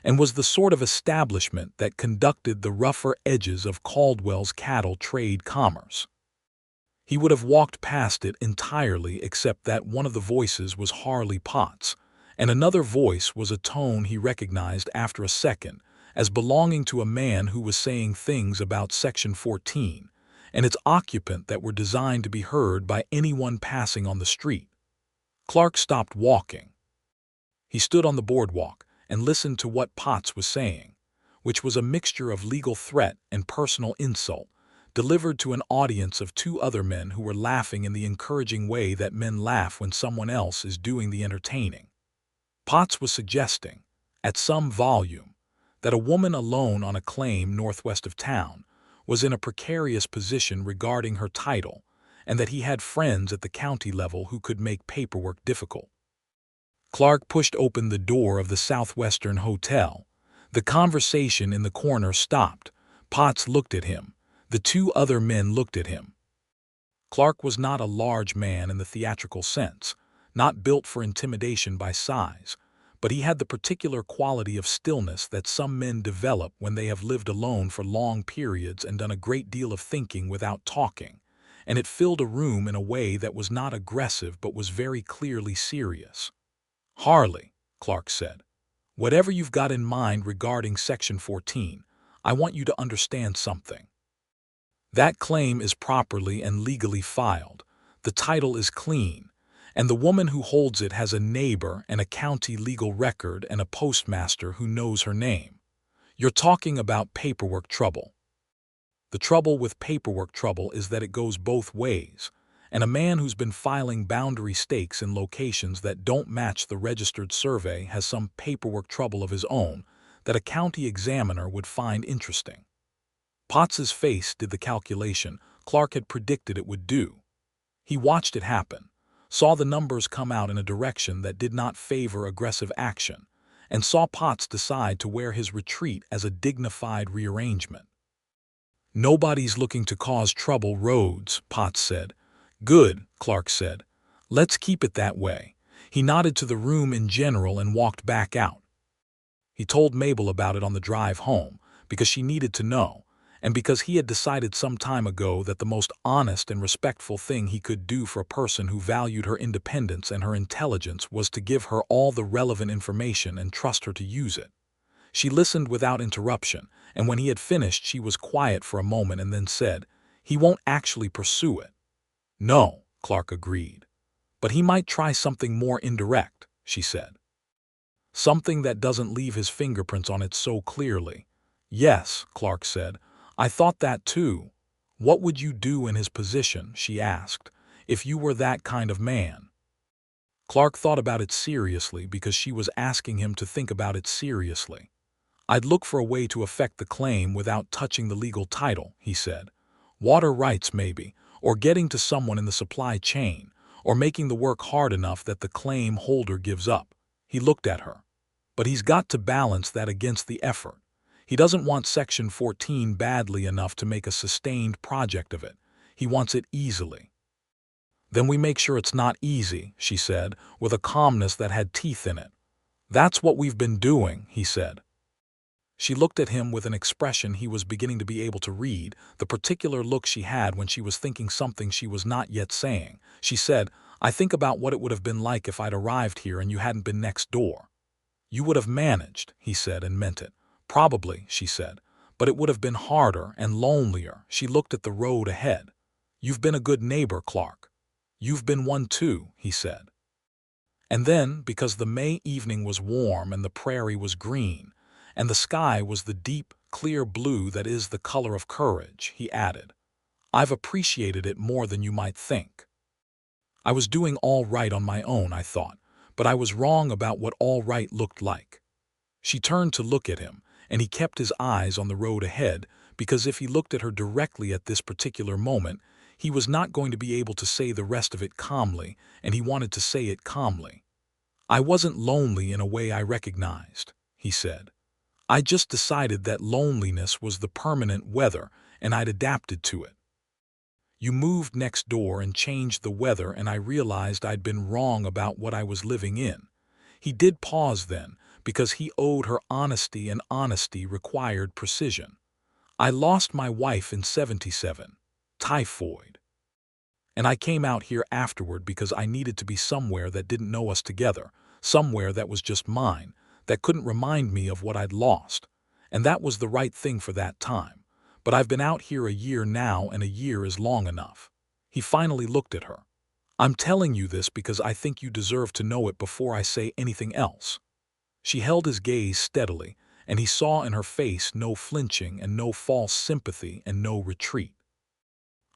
and was the sort of establishment that conducted the rougher edges of Caldwell's cattle trade commerce. He would have walked past it entirely except that one of the voices was Harley Potts, and another voice was a tone he recognized after a second as belonging to a man who was saying things about Section 14 and its occupant that were designed to be heard by anyone passing on the street. Clark stopped walking. He stood on the boardwalk and listened to what Potts was saying, which was a mixture of legal threat and personal insult, delivered to an audience of two other men who were laughing in the encouraging way that men laugh when someone else is doing the entertaining. Potts was suggesting, at some volume, that a woman alone on a claim northwest of town was in a precarious position regarding her title, and that he had friends at the county level who could make paperwork difficult. Clark pushed open the door of the Southwestern Hotel. The conversation in the corner stopped. Potts looked at him. The two other men looked at him. Clark was not a large man in the theatrical sense, not built for intimidation by size, but he had the particular quality of stillness that some men develop when they have lived alone for long periods and done a great deal of thinking without talking, and it filled a room in a way that was not aggressive but was very clearly serious. "Harley," Clark said, "whatever you've got in mind regarding Section 14, I want you to understand something. That claim is properly and legally filed. The title is clean, and the woman who holds it has a neighbor and a county legal record and a postmaster who knows her name. You're talking about paperwork trouble. The trouble with paperwork trouble is that it goes both ways, and a man who's been filing boundary stakes in locations that don't match the registered survey has some paperwork trouble of his own that a county examiner would find interesting. Potts's face did the calculation Clark had predicted it would do. He watched it happen, saw the numbers come out in a direction that did not favor aggressive action, and saw Potts decide to wear his retreat as a dignified rearrangement. "Nobody's looking to cause trouble, Rhodes," Potts said. "Good," Clark said. "Let's keep it that way." He nodded to the room in general and walked back out. He told Mabel about it on the drive home, because she needed to know, and because he had decided some time ago that the most honest and respectful thing he could do for a person who valued her independence and her intelligence was to give her all the relevant information and trust her to use it. She listened without interruption, and when he had finished she was quiet for a moment and then said, "He won't actually pursue it." "No," Clark agreed. "But he might try something more indirect," she said. "Something that doesn't leave his fingerprints on it so clearly." "Yes," Clark said. "I thought that too." "What would you do in his position," she asked, "if you were that kind of man?" Clark thought about it seriously because she was asking him to think about it seriously. "I'd look for a way to affect the claim without touching the legal title," he said. "Water rights, maybe, or getting to someone in the supply chain, or making the work hard enough that the claim holder gives up." He looked at her. "But he's got to balance that against the effort. He doesn't want Section 14 badly enough to make a sustained project of it. He wants it easily." "Then we make sure it's not easy," she said, with a calmness that had teeth in it. "That's what we've been doing," he said. She looked at him with an expression he was beginning to be able to read, the particular look she had when she was thinking something she was not yet saying. She said, "I think about what it would have been like if I'd arrived here and you hadn't been next door." "You would have managed," he said, and meant it. "Probably," she said, "but it would have been harder and lonelier." She looked at the road ahead. "You've been a good neighbor, Clark." "You've been one too," he said. And then, because the May evening was warm and the prairie was green, and the sky was the deep, clear blue that is the color of courage, he added, "I've appreciated it more than you might think. I was doing all right on my own, I thought, but I was wrong about what all right looked like." She turned to look at him, and he kept his eyes on the road ahead, because if he looked at her directly at this particular moment, he was not going to be able to say the rest of it calmly, and he wanted to say it calmly. "I wasn't lonely in a way I recognized," he said. "I just decided that loneliness was the permanent weather, and I'd adapted to it. You moved next door and changed the weather, and I realized I'd been wrong about what I was living in." He did pause then, because he owed her honesty, and honesty required precision. "I lost my wife in '77, typhoid. And I came out here afterward because I needed to be somewhere that didn't know us together, somewhere that was just mine, that couldn't remind me of what I'd lost. And that was the right thing for that time. But I've been out here a year now, and a year is long enough." He finally looked at her. "I'm telling you this because I think you deserve to know it before I say anything else." She held his gaze steadily, and he saw in her face no flinching and no false sympathy and no retreat.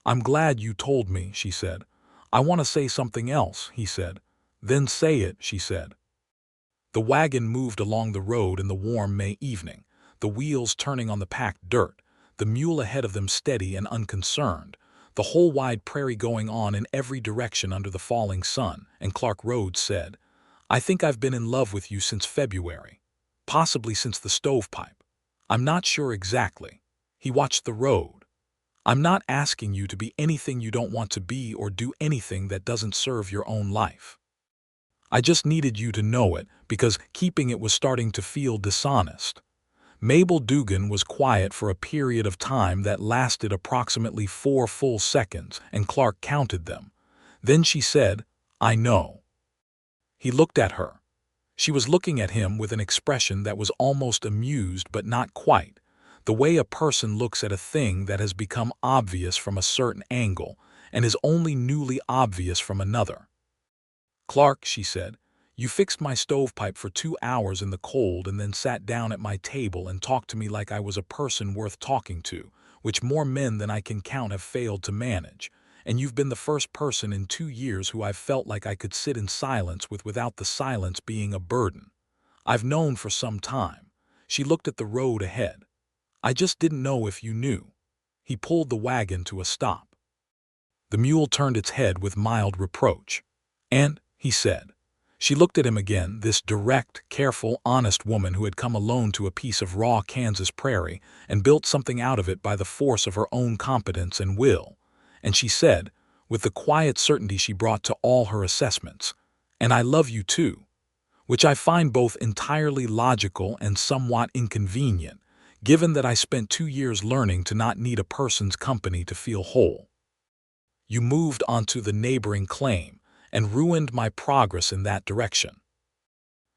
"I'm glad you told me," she said. "I want to say something else," he said. "Then say it," she said. The wagon moved along the road in the warm May evening, the wheels turning on the packed dirt, the mule ahead of them steady and unconcerned, the whole wide prairie going on in every direction under the falling sun, and Clark Rhodes said, "I think I've been in love with you since February, possibly since the stovepipe. I'm not sure exactly." He watched the road. "I'm not asking you to be anything you don't want to be or do anything that doesn't serve your own life. I just needed you to know it, because keeping it was starting to feel dishonest." Mabel Dugan was quiet for a period of time that lasted approximately 4 full seconds, and Clark counted them. Then she said, "I know." He looked at her. She was looking at him with an expression that was almost amused but not quite. the way a person looks at a thing that has become obvious from a certain angle and is only newly obvious from another. "Clark," she said, "you fixed my stovepipe for 2 hours in the cold and then sat down at my table and talked to me like I was a person worth talking to, which more men than I can count have failed to manage. And you've been the first person in 2 years who I've felt like I could sit in silence with without the silence being a burden. I've known for some time." She looked at the road ahead. "I just didn't know if you knew." He pulled the wagon to a stop. The mule turned its head with mild reproach. "And," he said. She looked at him again, this direct, careful, honest woman who had come alone to a piece of raw Kansas prairie and built something out of it by the force of her own competence and will. And she said, with the quiet certainty she brought to all her assessments, "And I love you too," which I find both entirely logical and somewhat inconvenient, given that I spent 2 years learning to not need a person's company to feel whole. "You moved onto the neighboring claim and ruined my progress in that direction."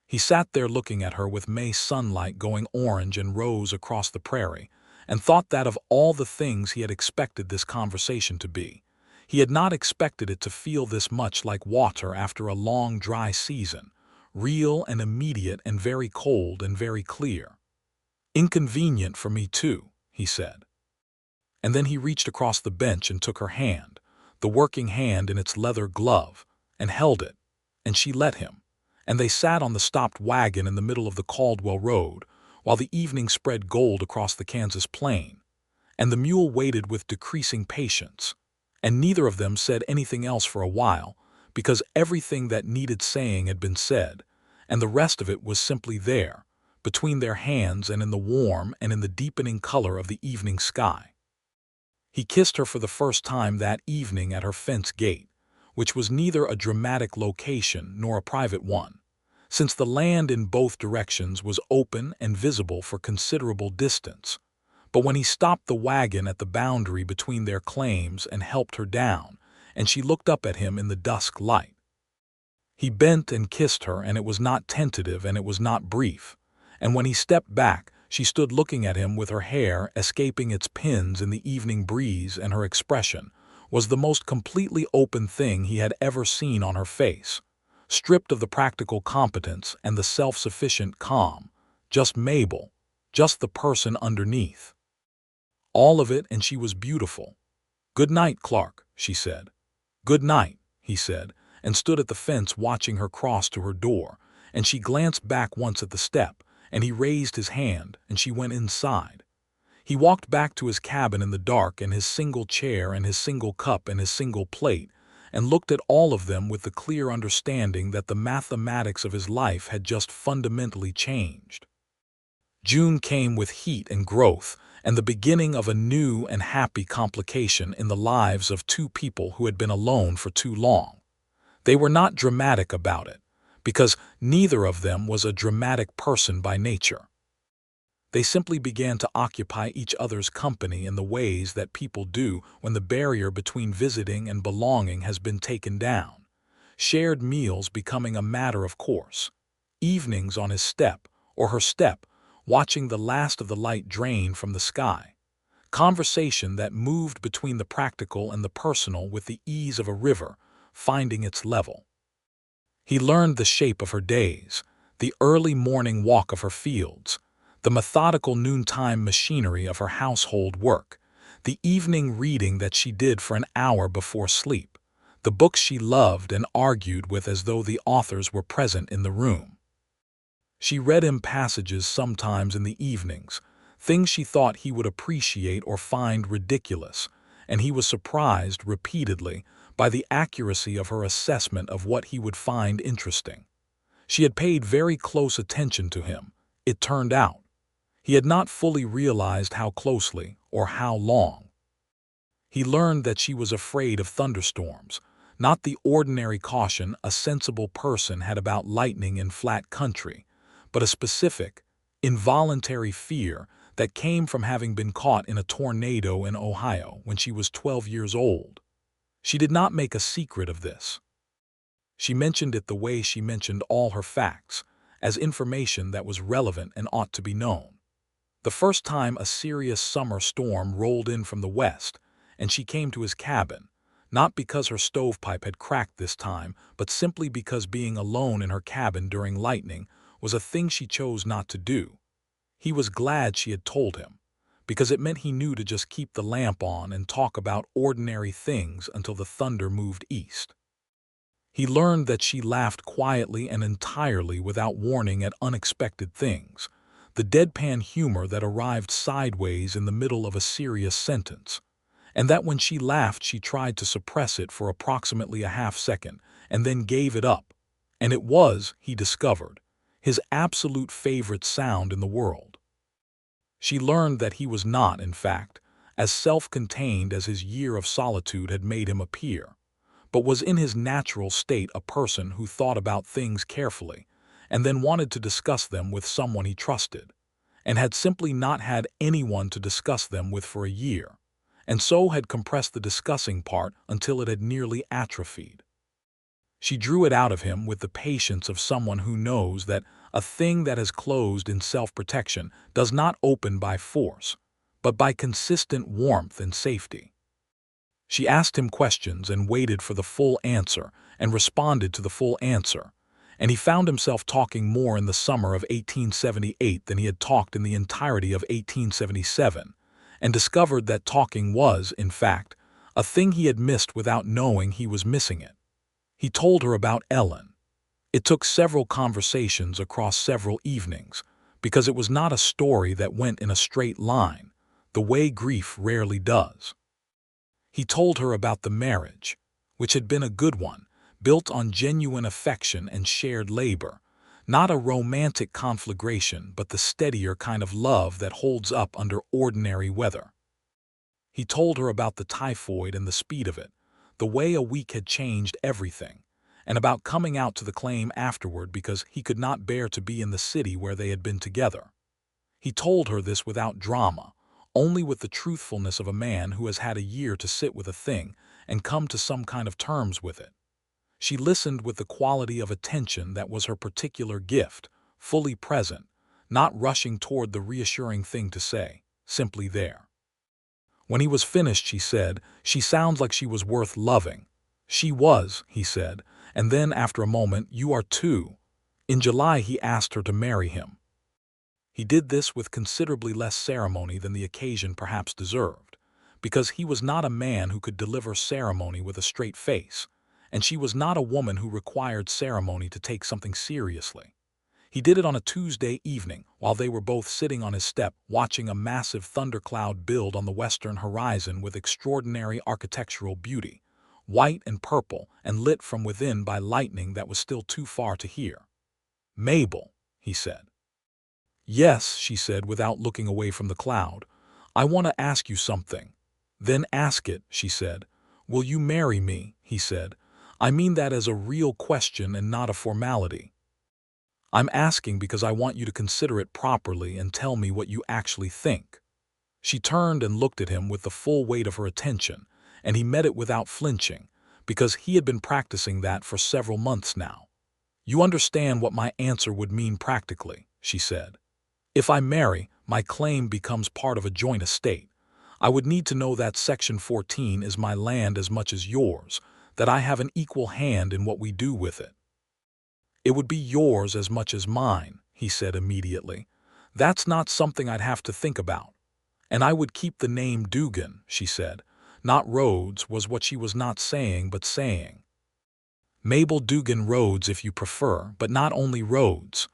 He sat there looking at her with May sunlight going orange and rose across the prairie, and thought that of all the things he had expected this conversation to be, he had not expected it to feel this much like water after a long dry season, real and immediate and very cold and very clear. "Inconvenient for me too," he said. And then he reached across the bench and took her hand, the working hand in its leather glove, and held it, and she let him, and they sat on the stopped wagon in the middle of the Caldwell Road, while the evening spread gold across the Kansas plain, and the mule waited with decreasing patience, and neither of them said anything else for a while, because everything that needed saying had been said, and the rest of it was simply there, between their hands and in the warm and in the deepening color of the evening sky. He kissed her for the first time that evening at her fence gate, which was neither a dramatic location nor a private one, since the land in both directions was open and visible for considerable distance. But when he stopped the wagon at the boundary between their claims and helped her down, and she looked up at him in the dusk light, he bent and kissed her, and it was not tentative and it was not brief. And when he stepped back, she stood looking at him with her hair escaping its pins in the evening breeze, and her expression was the most completely open thing he had ever seen on her face, stripped of the practical competence and the self-sufficient calm, just Mabel, just the person underneath. All of it, and she was beautiful. "Good night, Clark," she said. "Good night," he said, and stood at the fence watching her cross to her door, and she glanced back once at the step, and he raised his hand, and she went inside. He walked back to his cabin in the dark and his single chair and his single cup and his single plate, and looked at all of them with the clear understanding that the mathematics of his life had just fundamentally changed. June came with heat and growth, and the beginning of a new and happy complication in the lives of two people who had been alone for too long. They were not dramatic about it, because neither of them was a dramatic person by nature. They simply began to occupy each other's company in the ways that people do when the barrier between visiting and belonging has been taken down, shared meals becoming a matter of course, evenings on his step or her step, watching the last of the light drain from the sky, conversation that moved between the practical and the personal with the ease of a river finding its level. He learned the shape of her days, the early morning walk of her fields, the methodical noontime machinery of her household work, the evening reading that she did for an hour before sleep, the books she loved and argued with as though the authors were present in the room. She read him passages sometimes in the evenings, things she thought he would appreciate or find ridiculous, and he was surprised repeatedly by the accuracy of her assessment of what he would find interesting. She had paid very close attention to him, it turned out. He had not fully realized how closely or how long. He learned that she was afraid of thunderstorms, not the ordinary caution a sensible person had about lightning in flat country, but a specific, involuntary fear that came from having been caught in a tornado in Ohio when she was 12 years old. She did not make a secret of this. She mentioned it the way she mentioned all her facts, as information that was relevant and ought to be known. The first time a serious summer storm rolled in from the west, and she came to his cabin, not because her stovepipe had cracked this time, but simply because being alone in her cabin during lightning was a thing she chose not to do. He was glad she had told him, because it meant he knew to just keep the lamp on and talk about ordinary things until the thunder moved east. He learned that she laughed quietly and entirely without warning at unexpected things, the deadpan humor that arrived sideways in the middle of a serious sentence, and that when she laughed she tried to suppress it for approximately a half-second and then gave it up, and it was, he discovered, his absolute favorite sound in the world. She learned that he was not, in fact, as self-contained as his year of solitude had made him appear, but was in his natural state a person who thought about things carefully and then wanted to discuss them with someone he trusted, and had simply not had anyone to discuss them with for a year, and so had compressed the discussing part until it had nearly atrophied. She drew it out of him with the patience of someone who knows that a thing that has closed in self-protection does not open by force, but by consistent warmth and safety. She asked him questions and waited for the full answer and responded to the full answer, and he found himself talking more in the summer of 1878 than he had talked in the entirety of 1877, and discovered that talking was, in fact, a thing he had missed without knowing he was missing it. He told her about Ellen. It took several conversations across several evenings, because it was not a story that went in a straight line, the way grief rarely does. He told her about the marriage, which had been a good one, built on genuine affection and shared labor, not a romantic conflagration but the steadier kind of love that holds up under ordinary weather. He told her about the typhoid and the speed of it, the way a week had changed everything, and about coming out to the claim afterward because he could not bear to be in the city where they had been together. He told her this without drama, only with the truthfulness of a man who has had a year to sit with a thing and come to some kind of terms with it. She listened with the quality of attention that was her particular gift, fully present, not rushing toward the reassuring thing to say, simply there. When he was finished, she said, "She sounds like she was worth loving." She was, he said, and then after a moment, "You are too." In July he asked her to marry him. He did this with considerably less ceremony than the occasion perhaps deserved, because he was not a man who could deliver ceremony with a straight face, and she was not a woman who required ceremony to take something seriously. He did it on a Tuesday evening while they were both sitting on his step watching a massive thundercloud build on the western horizon with extraordinary architectural beauty, white and purple and lit from within by lightning that was still too far to hear. "Mabel," he said. "Yes," she said without looking away from the cloud. "I want to ask you something." "Then ask it," she said. "Will you marry me?" he said. "I mean that as a real question and not a formality. I'm asking because I want you to consider it properly and tell me what you actually think." She turned and looked at him with the full weight of her attention, and he met it without flinching, because he had been practicing that for several months now. "You understand what my answer would mean practically," she said. "If I marry, my claim becomes part of a joint estate. I would need to know that Section 14 is my land as much as yours, that I have an equal hand in what we do with it." "It would be yours as much as mine," he said immediately. "That's not something I'd have to think about. And I would keep the name Dugan," she said. Not Rhodes was what she was not saying but saying. "Mabel Dugan Rhodes if you prefer, but not only Rhodes."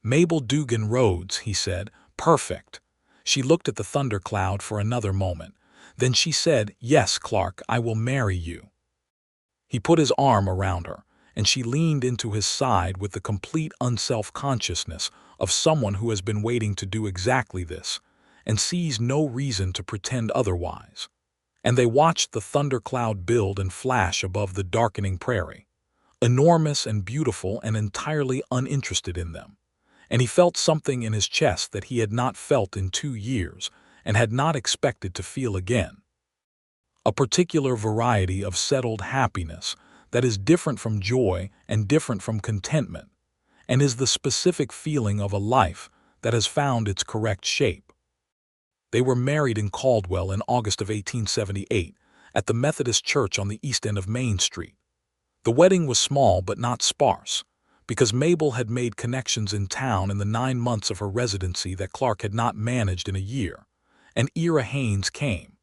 "Mabel Dugan Rhodes," he said. "Perfect." She looked at the thundercloud for another moment. Then she said, "Yes, Clark, I will marry you." He put his arm around her, and she leaned into his side with the complete unself-consciousness of someone who has been waiting to do exactly this, and sees no reason to pretend otherwise. And they watched the thundercloud build and flash above the darkening prairie, enormous and beautiful and entirely uninterested in them. And he felt something in his chest that he had not felt in 2 years and had not expected to feel again. A particular variety of settled happiness that is different from joy and different from contentment, and is the specific feeling of a life that has found its correct shape. They were married in Caldwell in August of 1878 at the Methodist Church on the east end of Main Street. The wedding was small but not sparse, because Mabel had made connections in town in the 9 months of her residency that Clark had not managed in a year. And Ira Haynes came,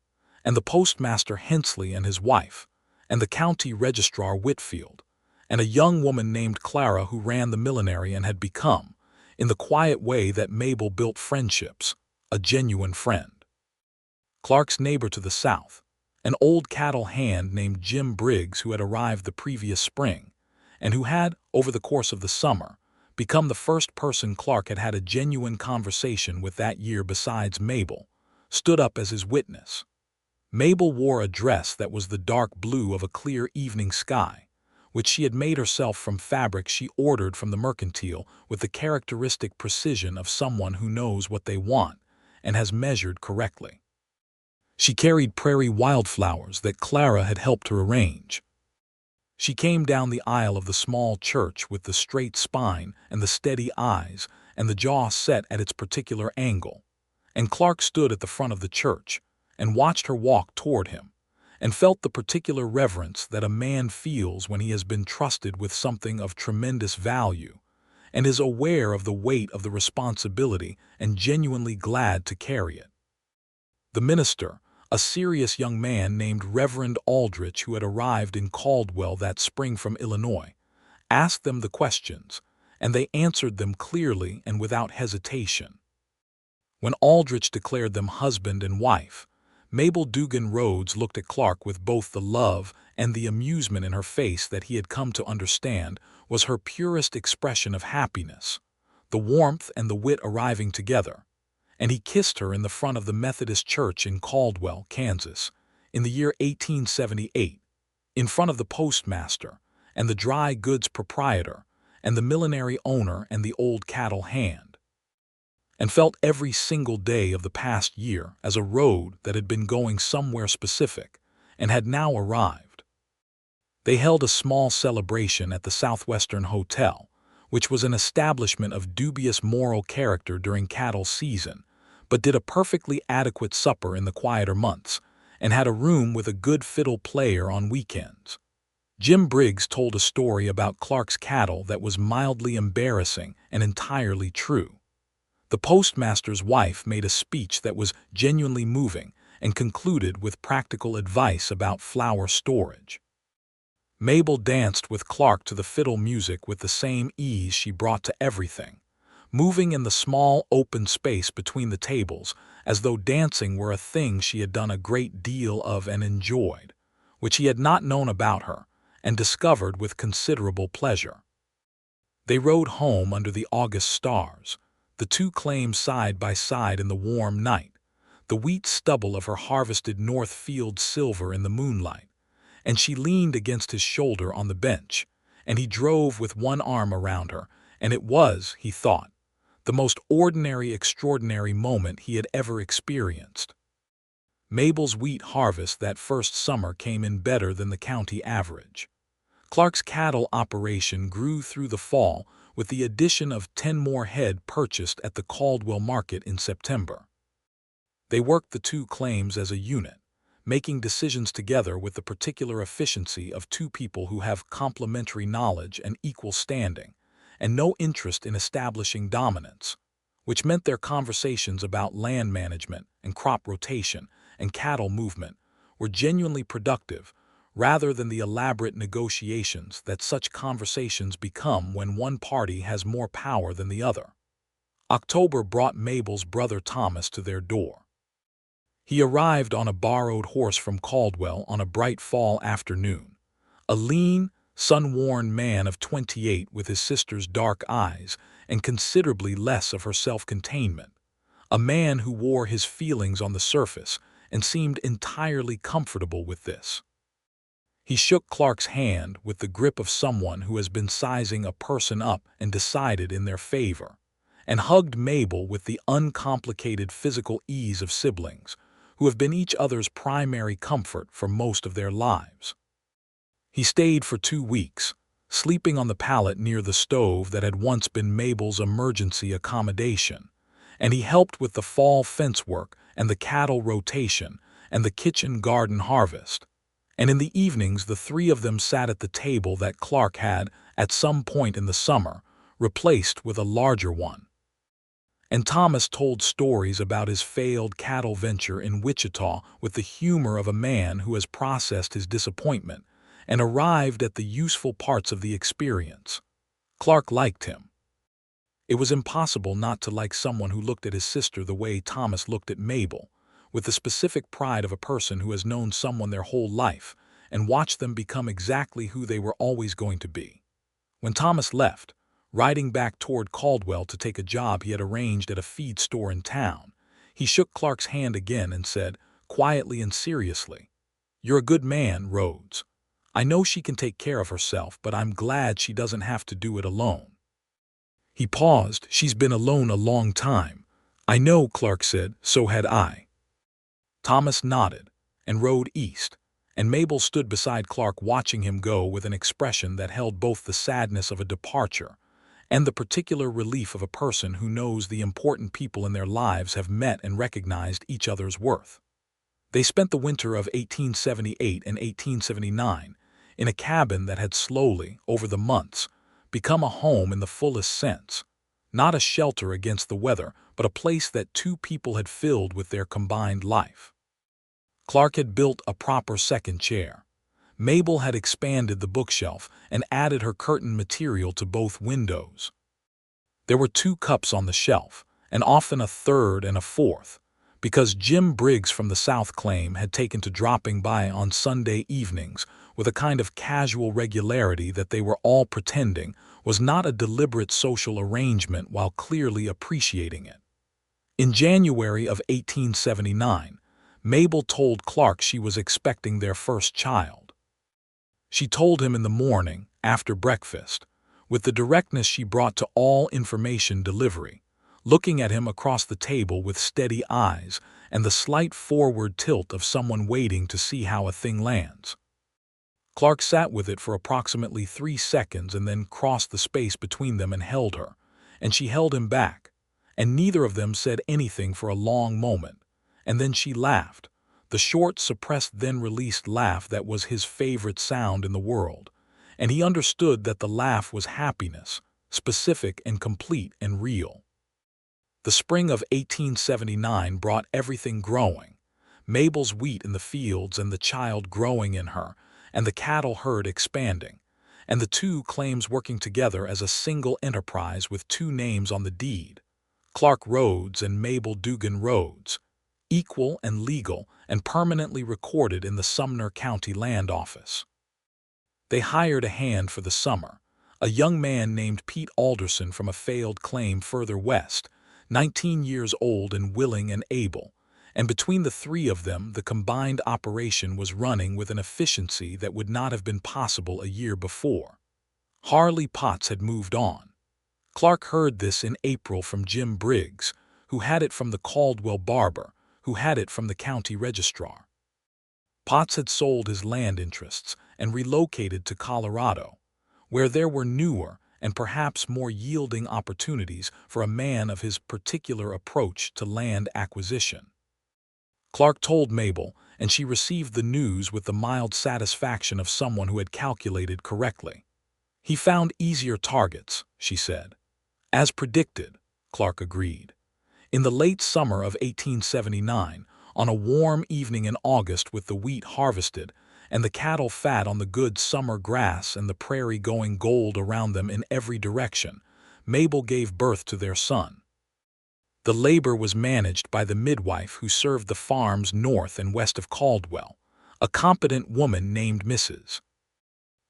and the postmaster Hensley and his wife, and the county registrar Whitfield, and a young woman named Clara who ran the millinery and had become, in the quiet way that Mabel built friendships, a genuine friend. Clark's neighbor to the south, an old cattle hand named Jim Briggs who had arrived the previous spring, and who had, over the course of the summer, become the first person Clark had had a genuine conversation with that year besides Mabel, stood up as his witness. Mabel wore a dress that was the dark blue of a clear evening sky, which she had made herself from fabric she ordered from the mercantile with the characteristic precision of someone who knows what they want and has measured correctly. She carried prairie wildflowers that Clara had helped her arrange. She came down the aisle of the small church with the straight spine and the steady eyes and the jaw set at its particular angle, and Clark stood at the front of the church and watched her walk toward him, and felt the particular reverence that a man feels when he has been trusted with something of tremendous value, and is aware of the weight of the responsibility and genuinely glad to carry it. The minister, a serious young man named Reverend Aldrich who had arrived in Caldwell that spring from Illinois, asked them the questions, and they answered them clearly and without hesitation. When Aldrich declared them husband and wife, Mabel Dugan Rhodes looked at Clark with both the love and the amusement in her face that he had come to understand was her purest expression of happiness, the warmth and the wit arriving together, and he kissed her in the front of the Methodist Church in Caldwell, Kansas, in the year 1878, in front of the postmaster and the dry goods proprietor and the millinery owner and the old cattle hand, and felt every single day of the past year as a road that had been going somewhere specific and had now arrived. They held a small celebration at the Southwestern Hotel, which was an establishment of dubious moral character during cattle season, but did a perfectly adequate supper in the quieter months, and had a room with a good fiddle player on weekends. Jim Briggs told a story about Clark's cattle that was mildly embarrassing and entirely true. The postmaster's wife made a speech that was genuinely moving and concluded with practical advice about flour storage. Mabel danced with Clark to the fiddle music with the same ease she brought to everything, moving in the small open space between the tables as though dancing were a thing she had done a great deal of and enjoyed, which he had not known about her and discovered with considerable pleasure. They rode home under the August stars, the two claims side by side in the warm night, the wheat stubble of her harvested north field silver in the moonlight, and she leaned against his shoulder on the bench, and he drove with one arm around her, and it was, he thought, the most ordinary, extraordinary moment he had ever experienced. Mabel's wheat harvest that first summer came in better than the county average. Clark's cattle operation grew through the fall with the addition of 10 more head purchased at the Caldwell market in September. They worked the two claims as a unit, making decisions together with the particular efficiency of two people who have complementary knowledge and equal standing, and no interest in establishing dominance, which meant their conversations about land management and crop rotation and cattle movement were genuinely productive, rather than the elaborate negotiations that such conversations become when one party has more power than the other. October brought Mabel's brother Thomas to their door. He arrived on a borrowed horse from Caldwell on a bright fall afternoon, a lean, sun-worn man of 28 with his sister's dark eyes and considerably less of her self-containment, a man who wore his feelings on the surface and seemed entirely comfortable with this. He shook Clark's hand with the grip of someone who has been sizing a person up and decided in their favor, and hugged Mabel with the uncomplicated physical ease of siblings who have been each other's primary comfort for most of their lives. He stayed for 2 weeks, sleeping on the pallet near the stove that had once been Mabel's emergency accommodation, and he helped with the fall fence work and the cattle rotation, and the kitchen garden harvest. And in the evenings the three of them sat at the table that Clark had, at some point in the summer, replaced with a larger one. And Thomas told stories about his failed cattle venture in Wichita with the humor of a man who has processed his disappointment and arrived at the useful parts of the experience. Clark liked him. It was impossible not to like someone who looked at his sister the way Thomas looked at Mabel, with the specific pride of a person who has known someone their whole life and watched them become exactly who they were always going to be. When Thomas left, riding back toward Caldwell to take a job he had arranged at a feed store in town, he shook Clark's hand again and said, quietly and seriously, "You're a good man, Rhodes. I know she can take care of herself, but I'm glad she doesn't have to do it alone." He paused. "She's been alone a long time." "I know," Clark said, "so had I." Thomas nodded and rode east, and Mabel stood beside Clark watching him go with an expression that held both the sadness of a departure and the particular relief of a person who knows the important people in their lives have met and recognized each other's worth. They spent the winter of 1878 and 1879 in a cabin that had slowly, over the months, become a home in the fullest sense, not a shelter against the weather, but a place that two people had filled with their combined life. Clark had built a proper second chair. Mabel had expanded the bookshelf and added her curtain material to both windows. There were 2 cups on the shelf, and often a third and a fourth, because Jim Briggs from the South Claim had taken to dropping by on Sunday evenings with a kind of casual regularity that they were all pretending was not a deliberate social arrangement while clearly appreciating it. In January of 1879, Mabel told Clark she was expecting their first child. She told him in the morning, after breakfast, with the directness she brought to all information delivery, looking at him across the table with steady eyes and the slight forward tilt of someone waiting to see how a thing lands. Clark sat with it for approximately 3 seconds and then crossed the space between them and held her, and she held him back, and neither of them said anything for a long moment, and then she laughed, the short, suppressed, then-released laugh that was his favorite sound in the world, and he understood that the laugh was happiness, specific and complete and real. The spring of 1879 brought everything growing, Mabel's wheat in the fields and the child growing in her, and the cattle herd expanding, and the 2 claims working together as a single enterprise with 2 names on the deed, Clark Rhodes and Mabel Dugan Rhodes, equal and legal and permanently recorded in the Sumner County Land Office. They hired a hand for the summer, a young man named Pete Alderson from a failed claim further west, 19 years old and willing and able, and between the 3 of them the combined operation was running with an efficiency that would not have been possible a year before. Harley Potts had moved on. Clark heard this in April from Jim Briggs, who had it from the Caldwell barber, who had it from the county registrar. Potts had sold his land interests and relocated to Colorado, where there were newer and perhaps more yielding opportunities for a man of his particular approach to land acquisition. Clark told Mabel, and she received the news with the mild satisfaction of someone who had calculated correctly. "He found easier targets," she said. "As predicted," Clark agreed. In the late summer of 1879, on a warm evening in August with the wheat harvested and the cattle fat on the good summer grass and the prairie going gold around them in every direction, Mabel gave birth to their son. The labor was managed by the midwife who served the farms north and west of Caldwell, a competent woman named Mrs.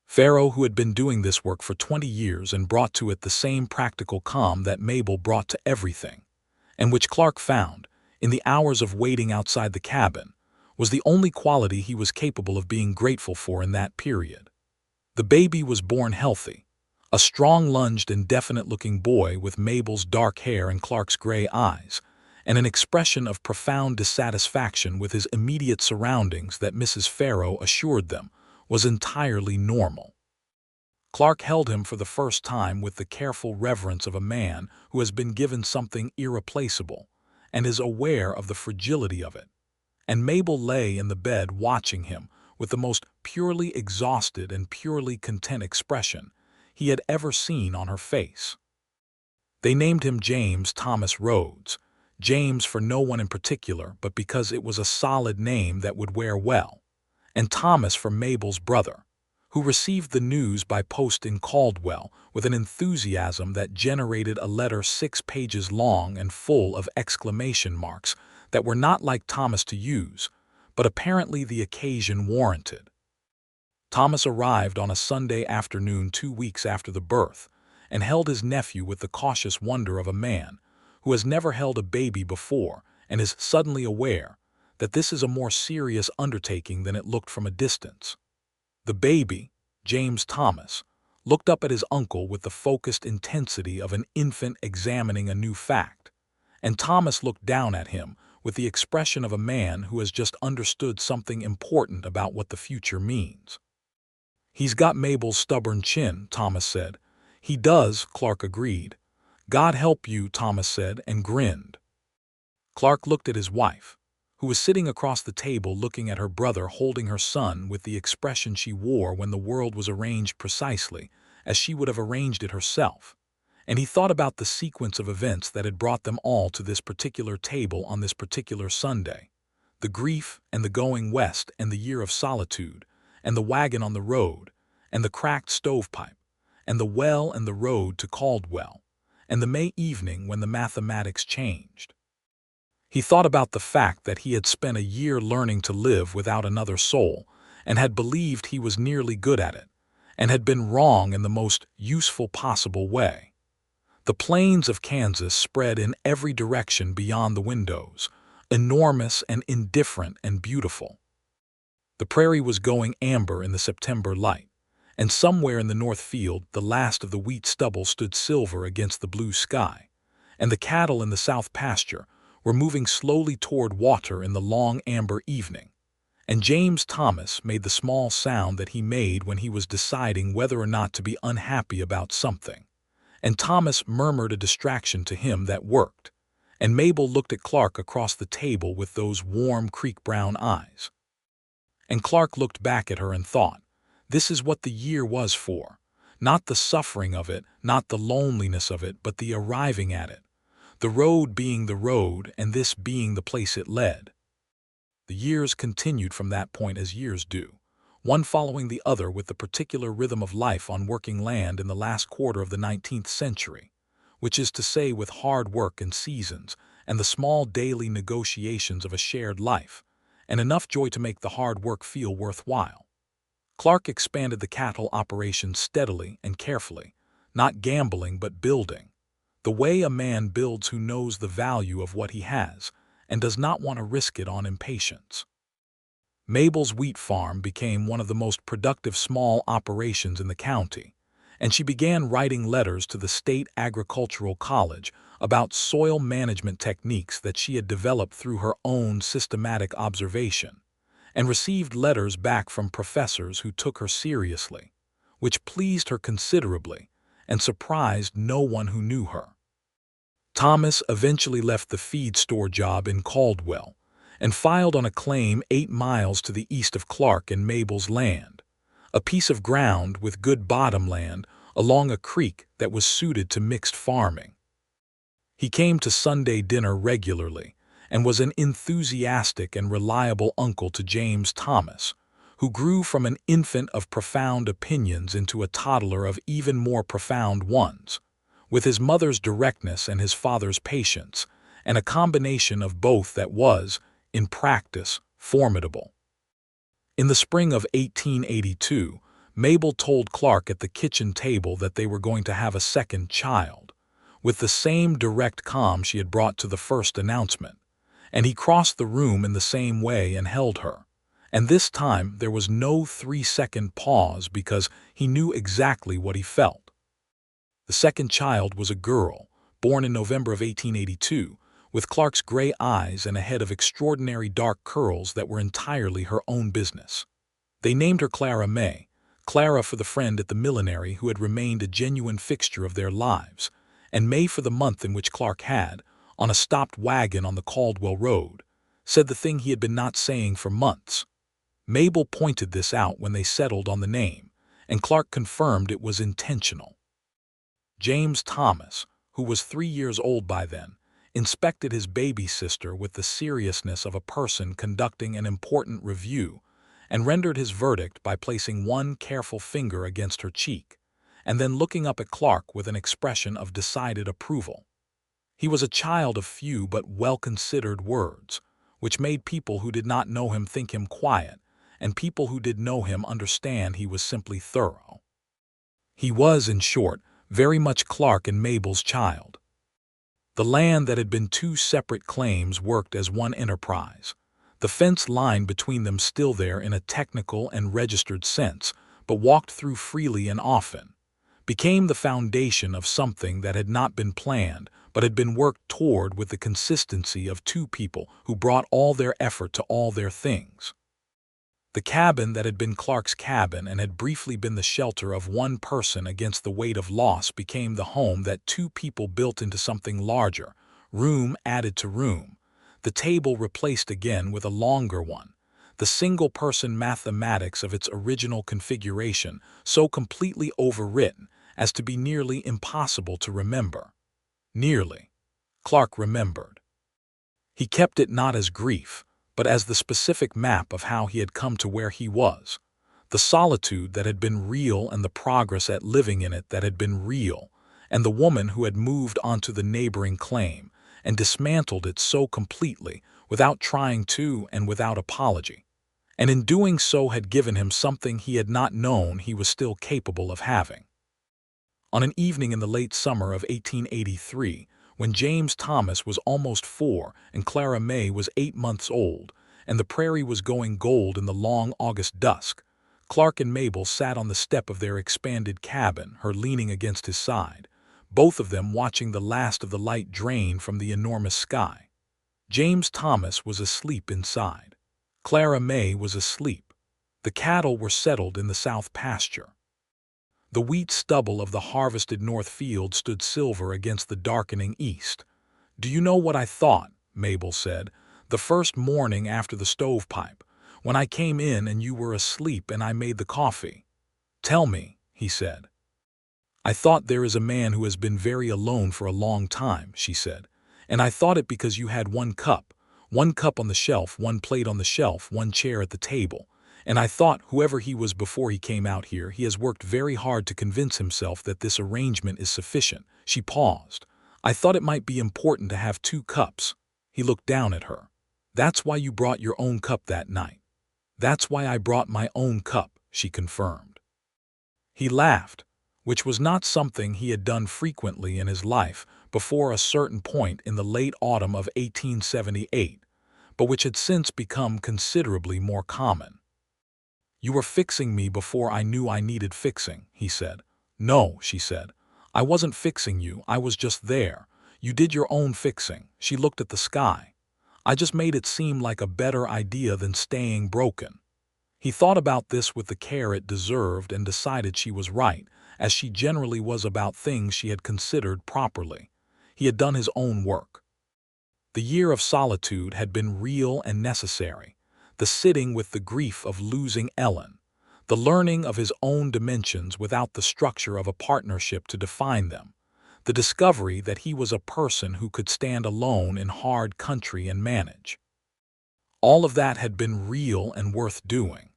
Farrow, who had been doing this work for 20 years and brought to it the same practical calm that Mabel brought to everything, and which Clark found, in the hours of waiting outside the cabin, was the only quality he was capable of being grateful for in that period. The baby was born healthy, a strong-lunged and definite-looking boy with Mabel's dark hair and Clark's gray eyes, and an expression of profound dissatisfaction with his immediate surroundings that Mrs. Farrow assured them was entirely normal. Clark held him for the first time with the careful reverence of a man who has been given something irreplaceable, and is aware of the fragility of it. And Mabel lay in the bed watching him with the most purely exhausted and purely content expression he had ever seen on her face. They named him James Thomas Rhodes, James for no one in particular, but because it was a solid name that would wear well, and Thomas for Mabel's brother, who received the news by post in Caldwell with an enthusiasm that generated a letter 6 pages long and full of exclamation marks that were not like Thomas to use, but apparently the occasion warranted. Thomas arrived on a Sunday afternoon 2 weeks after the birth, and held his nephew with the cautious wonder of a man who has never held a baby before and is suddenly aware that this is a more serious undertaking than it looked from a distance. The baby, James Thomas, looked up at his uncle with the focused intensity of an infant examining a new fact, and Thomas looked down at him with the expression of a man who has just understood something important about what the future means. "He's got Mabel's stubborn chin," Thomas said. "He does," Clark agreed. "God help you," Thomas said, and grinned. Clark looked at his wife, who was sitting across the table looking at her brother holding her son with the expression she wore when the world was arranged precisely as she would have arranged it herself, and he thought about the sequence of events that had brought them all to this particular table on this particular Sunday: the grief and the going west and the year of solitude, and the wagon on the road, and the cracked stovepipe, and the well and the road to Caldwell, and the May evening when the mathematics changed. He thought about the fact that he had spent a year learning to live without another soul, and had believed he was nearly good at it, and had been wrong in the most useful possible way. The plains of Kansas spread in every direction beyond the windows, enormous and indifferent and beautiful. The prairie was going amber in the September light, and somewhere in the north field the last of the wheat stubble stood silver against the blue sky, and the cattle in the south pasture were moving slowly toward water in the long amber evening, and James Thomas made the small sound that he made when he was deciding whether or not to be unhappy about something, and Thomas murmured a distraction to him that worked, and Mabel looked at Clark across the table with those warm creek-brown eyes. And Clark looked back at her and thought, this is what the year was for, not the suffering of it, not the loneliness of it, but the arriving at it, the road being the road and this being the place it led. The years continued from that point as years do, one following the other with the particular rhythm of life on working land in the last quarter of the 19th century, which is to say with hard work and seasons and the small daily negotiations of a shared life, and enough joy to make the hard work feel worthwhile. Clark expanded the cattle operation steadily and carefully, not gambling but building, the way a man builds who knows the value of what he has and does not want to risk it on impatience. Mabel's wheat farm became one of the most productive small operations in the county, and she began writing letters to the State Agricultural College about soil management techniques that she had developed through her own systematic observation, and received letters back from professors who took her seriously, which pleased her considerably and surprised no one who knew her. Thomas eventually left the feed store job in Caldwell and filed on a claim 8 miles to the east of Clark and Mabel's land, a piece of ground with good bottomland along a creek that was suited to mixed farming. He came to Sunday dinner regularly and was an enthusiastic and reliable uncle to James Thomas, who grew from an infant of profound opinions into a toddler of even more profound ones, with his mother's directness and his father's patience, and a combination of both that was, in practice, formidable. In the spring of 1882, Mabel told Clark at the kitchen table that they were going to have a second child, with the same direct calm she had brought to the first announcement, and he crossed the room in the same way and held her, and this time there was no 3-second pause because he knew exactly what he felt. The second child was a girl, born in November of 1882, with Clark's gray eyes and a head of extraordinary dark curls that were entirely her own business. They named her Clara May, Clara for the friend at the millinery who had remained a genuine fixture of their lives, and May for the month in which Clark had, on a stopped wagon on the Caldwell Road, said the thing he had been not saying for months. Mabel pointed this out when they settled on the name, and Clark confirmed it was intentional. James Thomas, who was 3 years old by then, inspected his baby sister with the seriousness of a person conducting an important review, and rendered his verdict by placing one careful finger against her cheek, and then looking up at Clark with an expression of decided approval. He was a child of few but well-considered words, which made people who did not know him think him quiet, and people who did know him understand he was simply thorough. He was, in short, very much Clark and Mabel's child. The land that had been two separate claims worked as one enterprise, the fence line between them still there in a technical and registered sense, but walked through freely and often, became the foundation of something that had not been planned but had been worked toward with the consistency of two people who brought all their effort to all their things. The cabin that had been Clark's cabin and had briefly been the shelter of one person against the weight of loss became the home that two people built into something larger, room added to room, the table replaced again with a longer one, the single-person mathematics of its original configuration so completely overwritten as to be nearly impossible to remember. Nearly. Clark remembered. He kept it not as grief, but as the specific map of how he had come to where he was, the solitude that had been real and the progress at living in it that had been real, and the woman who had moved onto the neighboring claim and dismantled it so completely without trying to and without apology, and in doing so had given him something he had not known he was still capable of having. On an evening in the late summer of 1883, when James Thomas was almost 4 and Clara May was 8 months old, and the prairie was going gold in the long August dusk, Clark and Mabel sat on the step of their expanded cabin, her leaning against his side, both of them watching the last of the light drain from the enormous sky. James Thomas was asleep inside. Clara May was asleep. The cattle were settled in the south pasture. The wheat stubble of the harvested north field stood silver against the darkening east. "Do you know what I thought?" Mabel said, "the first morning after the stovepipe, when I came in and you were asleep and I made the coffee." "Tell me," he said. "I thought there is a man who has been very alone for a long time," she said, "and I thought it because you had one cup on the shelf, one plate on the shelf, one chair at the table. And I thought, whoever he was before he came out here, he has worked very hard to convince himself that this arrangement is sufficient." She paused. "I thought it might be important to have 2 cups. He looked down at her. "That's why you brought your own cup that night." "That's why I brought my own cup," she confirmed. He laughed, which was not something he had done frequently in his life before a certain point in the late autumn of 1878, but which had since become considerably more common. "You were fixing me before I knew I needed fixing," he said. "No," she said. "I wasn't fixing you, I was just there. You did your own fixing." She looked at the sky. "I just made it seem like a better idea than staying broken." He thought about this with the care it deserved and decided she was right, as she generally was about things she had considered properly. He had done his own work. The year of solitude had been real and necessary. The sitting with the grief of losing Ellen, the learning of his own dimensions without the structure of a partnership to define them, the discovery that he was a person who could stand alone in hard country and manage. All of that had been real and worth doing.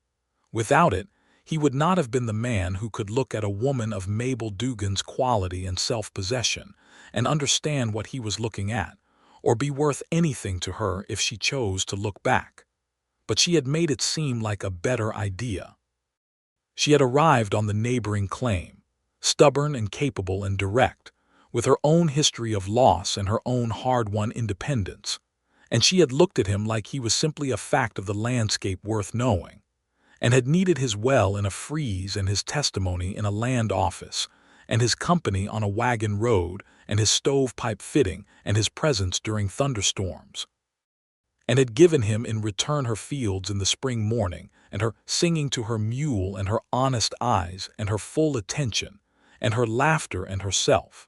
Without it, he would not have been the man who could look at a woman of Mabel Dugan's quality and self-possession and understand what he was looking at, or be worth anything to her if she chose to look back. But she had made it seem like a better idea. She had arrived on the neighboring claim, stubborn and capable and direct, with her own history of loss and her own hard-won independence, and she had looked at him like he was simply a fact of the landscape worth knowing, and had needed his well in a freeze and his testimony in a land office, and his company on a wagon road, and his stovepipe fitting, and his presence during thunderstorms, and had given him in return her fields in the spring morning, and her singing to her mule, and her honest eyes, and her full attention, and her laughter and herself.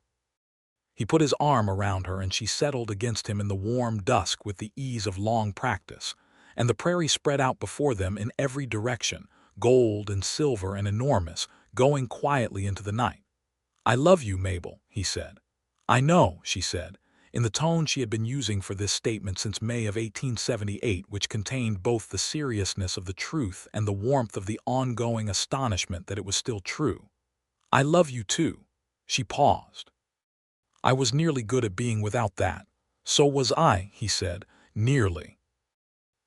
He put his arm around her and she settled against him in the warm dusk with the ease of long practice, and the prairie spread out before them in every direction, gold and silver and enormous, going quietly into the night. "I love you, Mabel," he said. "I know," she said, in the tone she had been using for this statement since May of 1878, which contained both the seriousness of the truth and the warmth of the ongoing astonishment that it was still true. "I love you too." She paused. "I was nearly good at being without that." "So was I," he said, "nearly."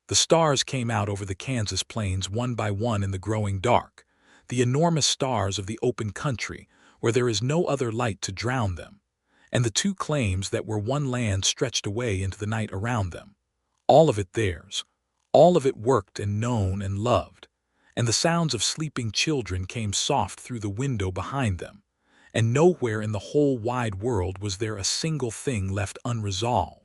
The stars came out over the Kansas plains one by one in the growing dark, the enormous stars of the open country, where there is no other light to drown them, and the two claims that were one land stretched away into the night around them. All of it theirs, all of it worked and known and loved, and the sounds of sleeping children came soft through the window behind them, and nowhere in the whole wide world was there a single thing left unresolved.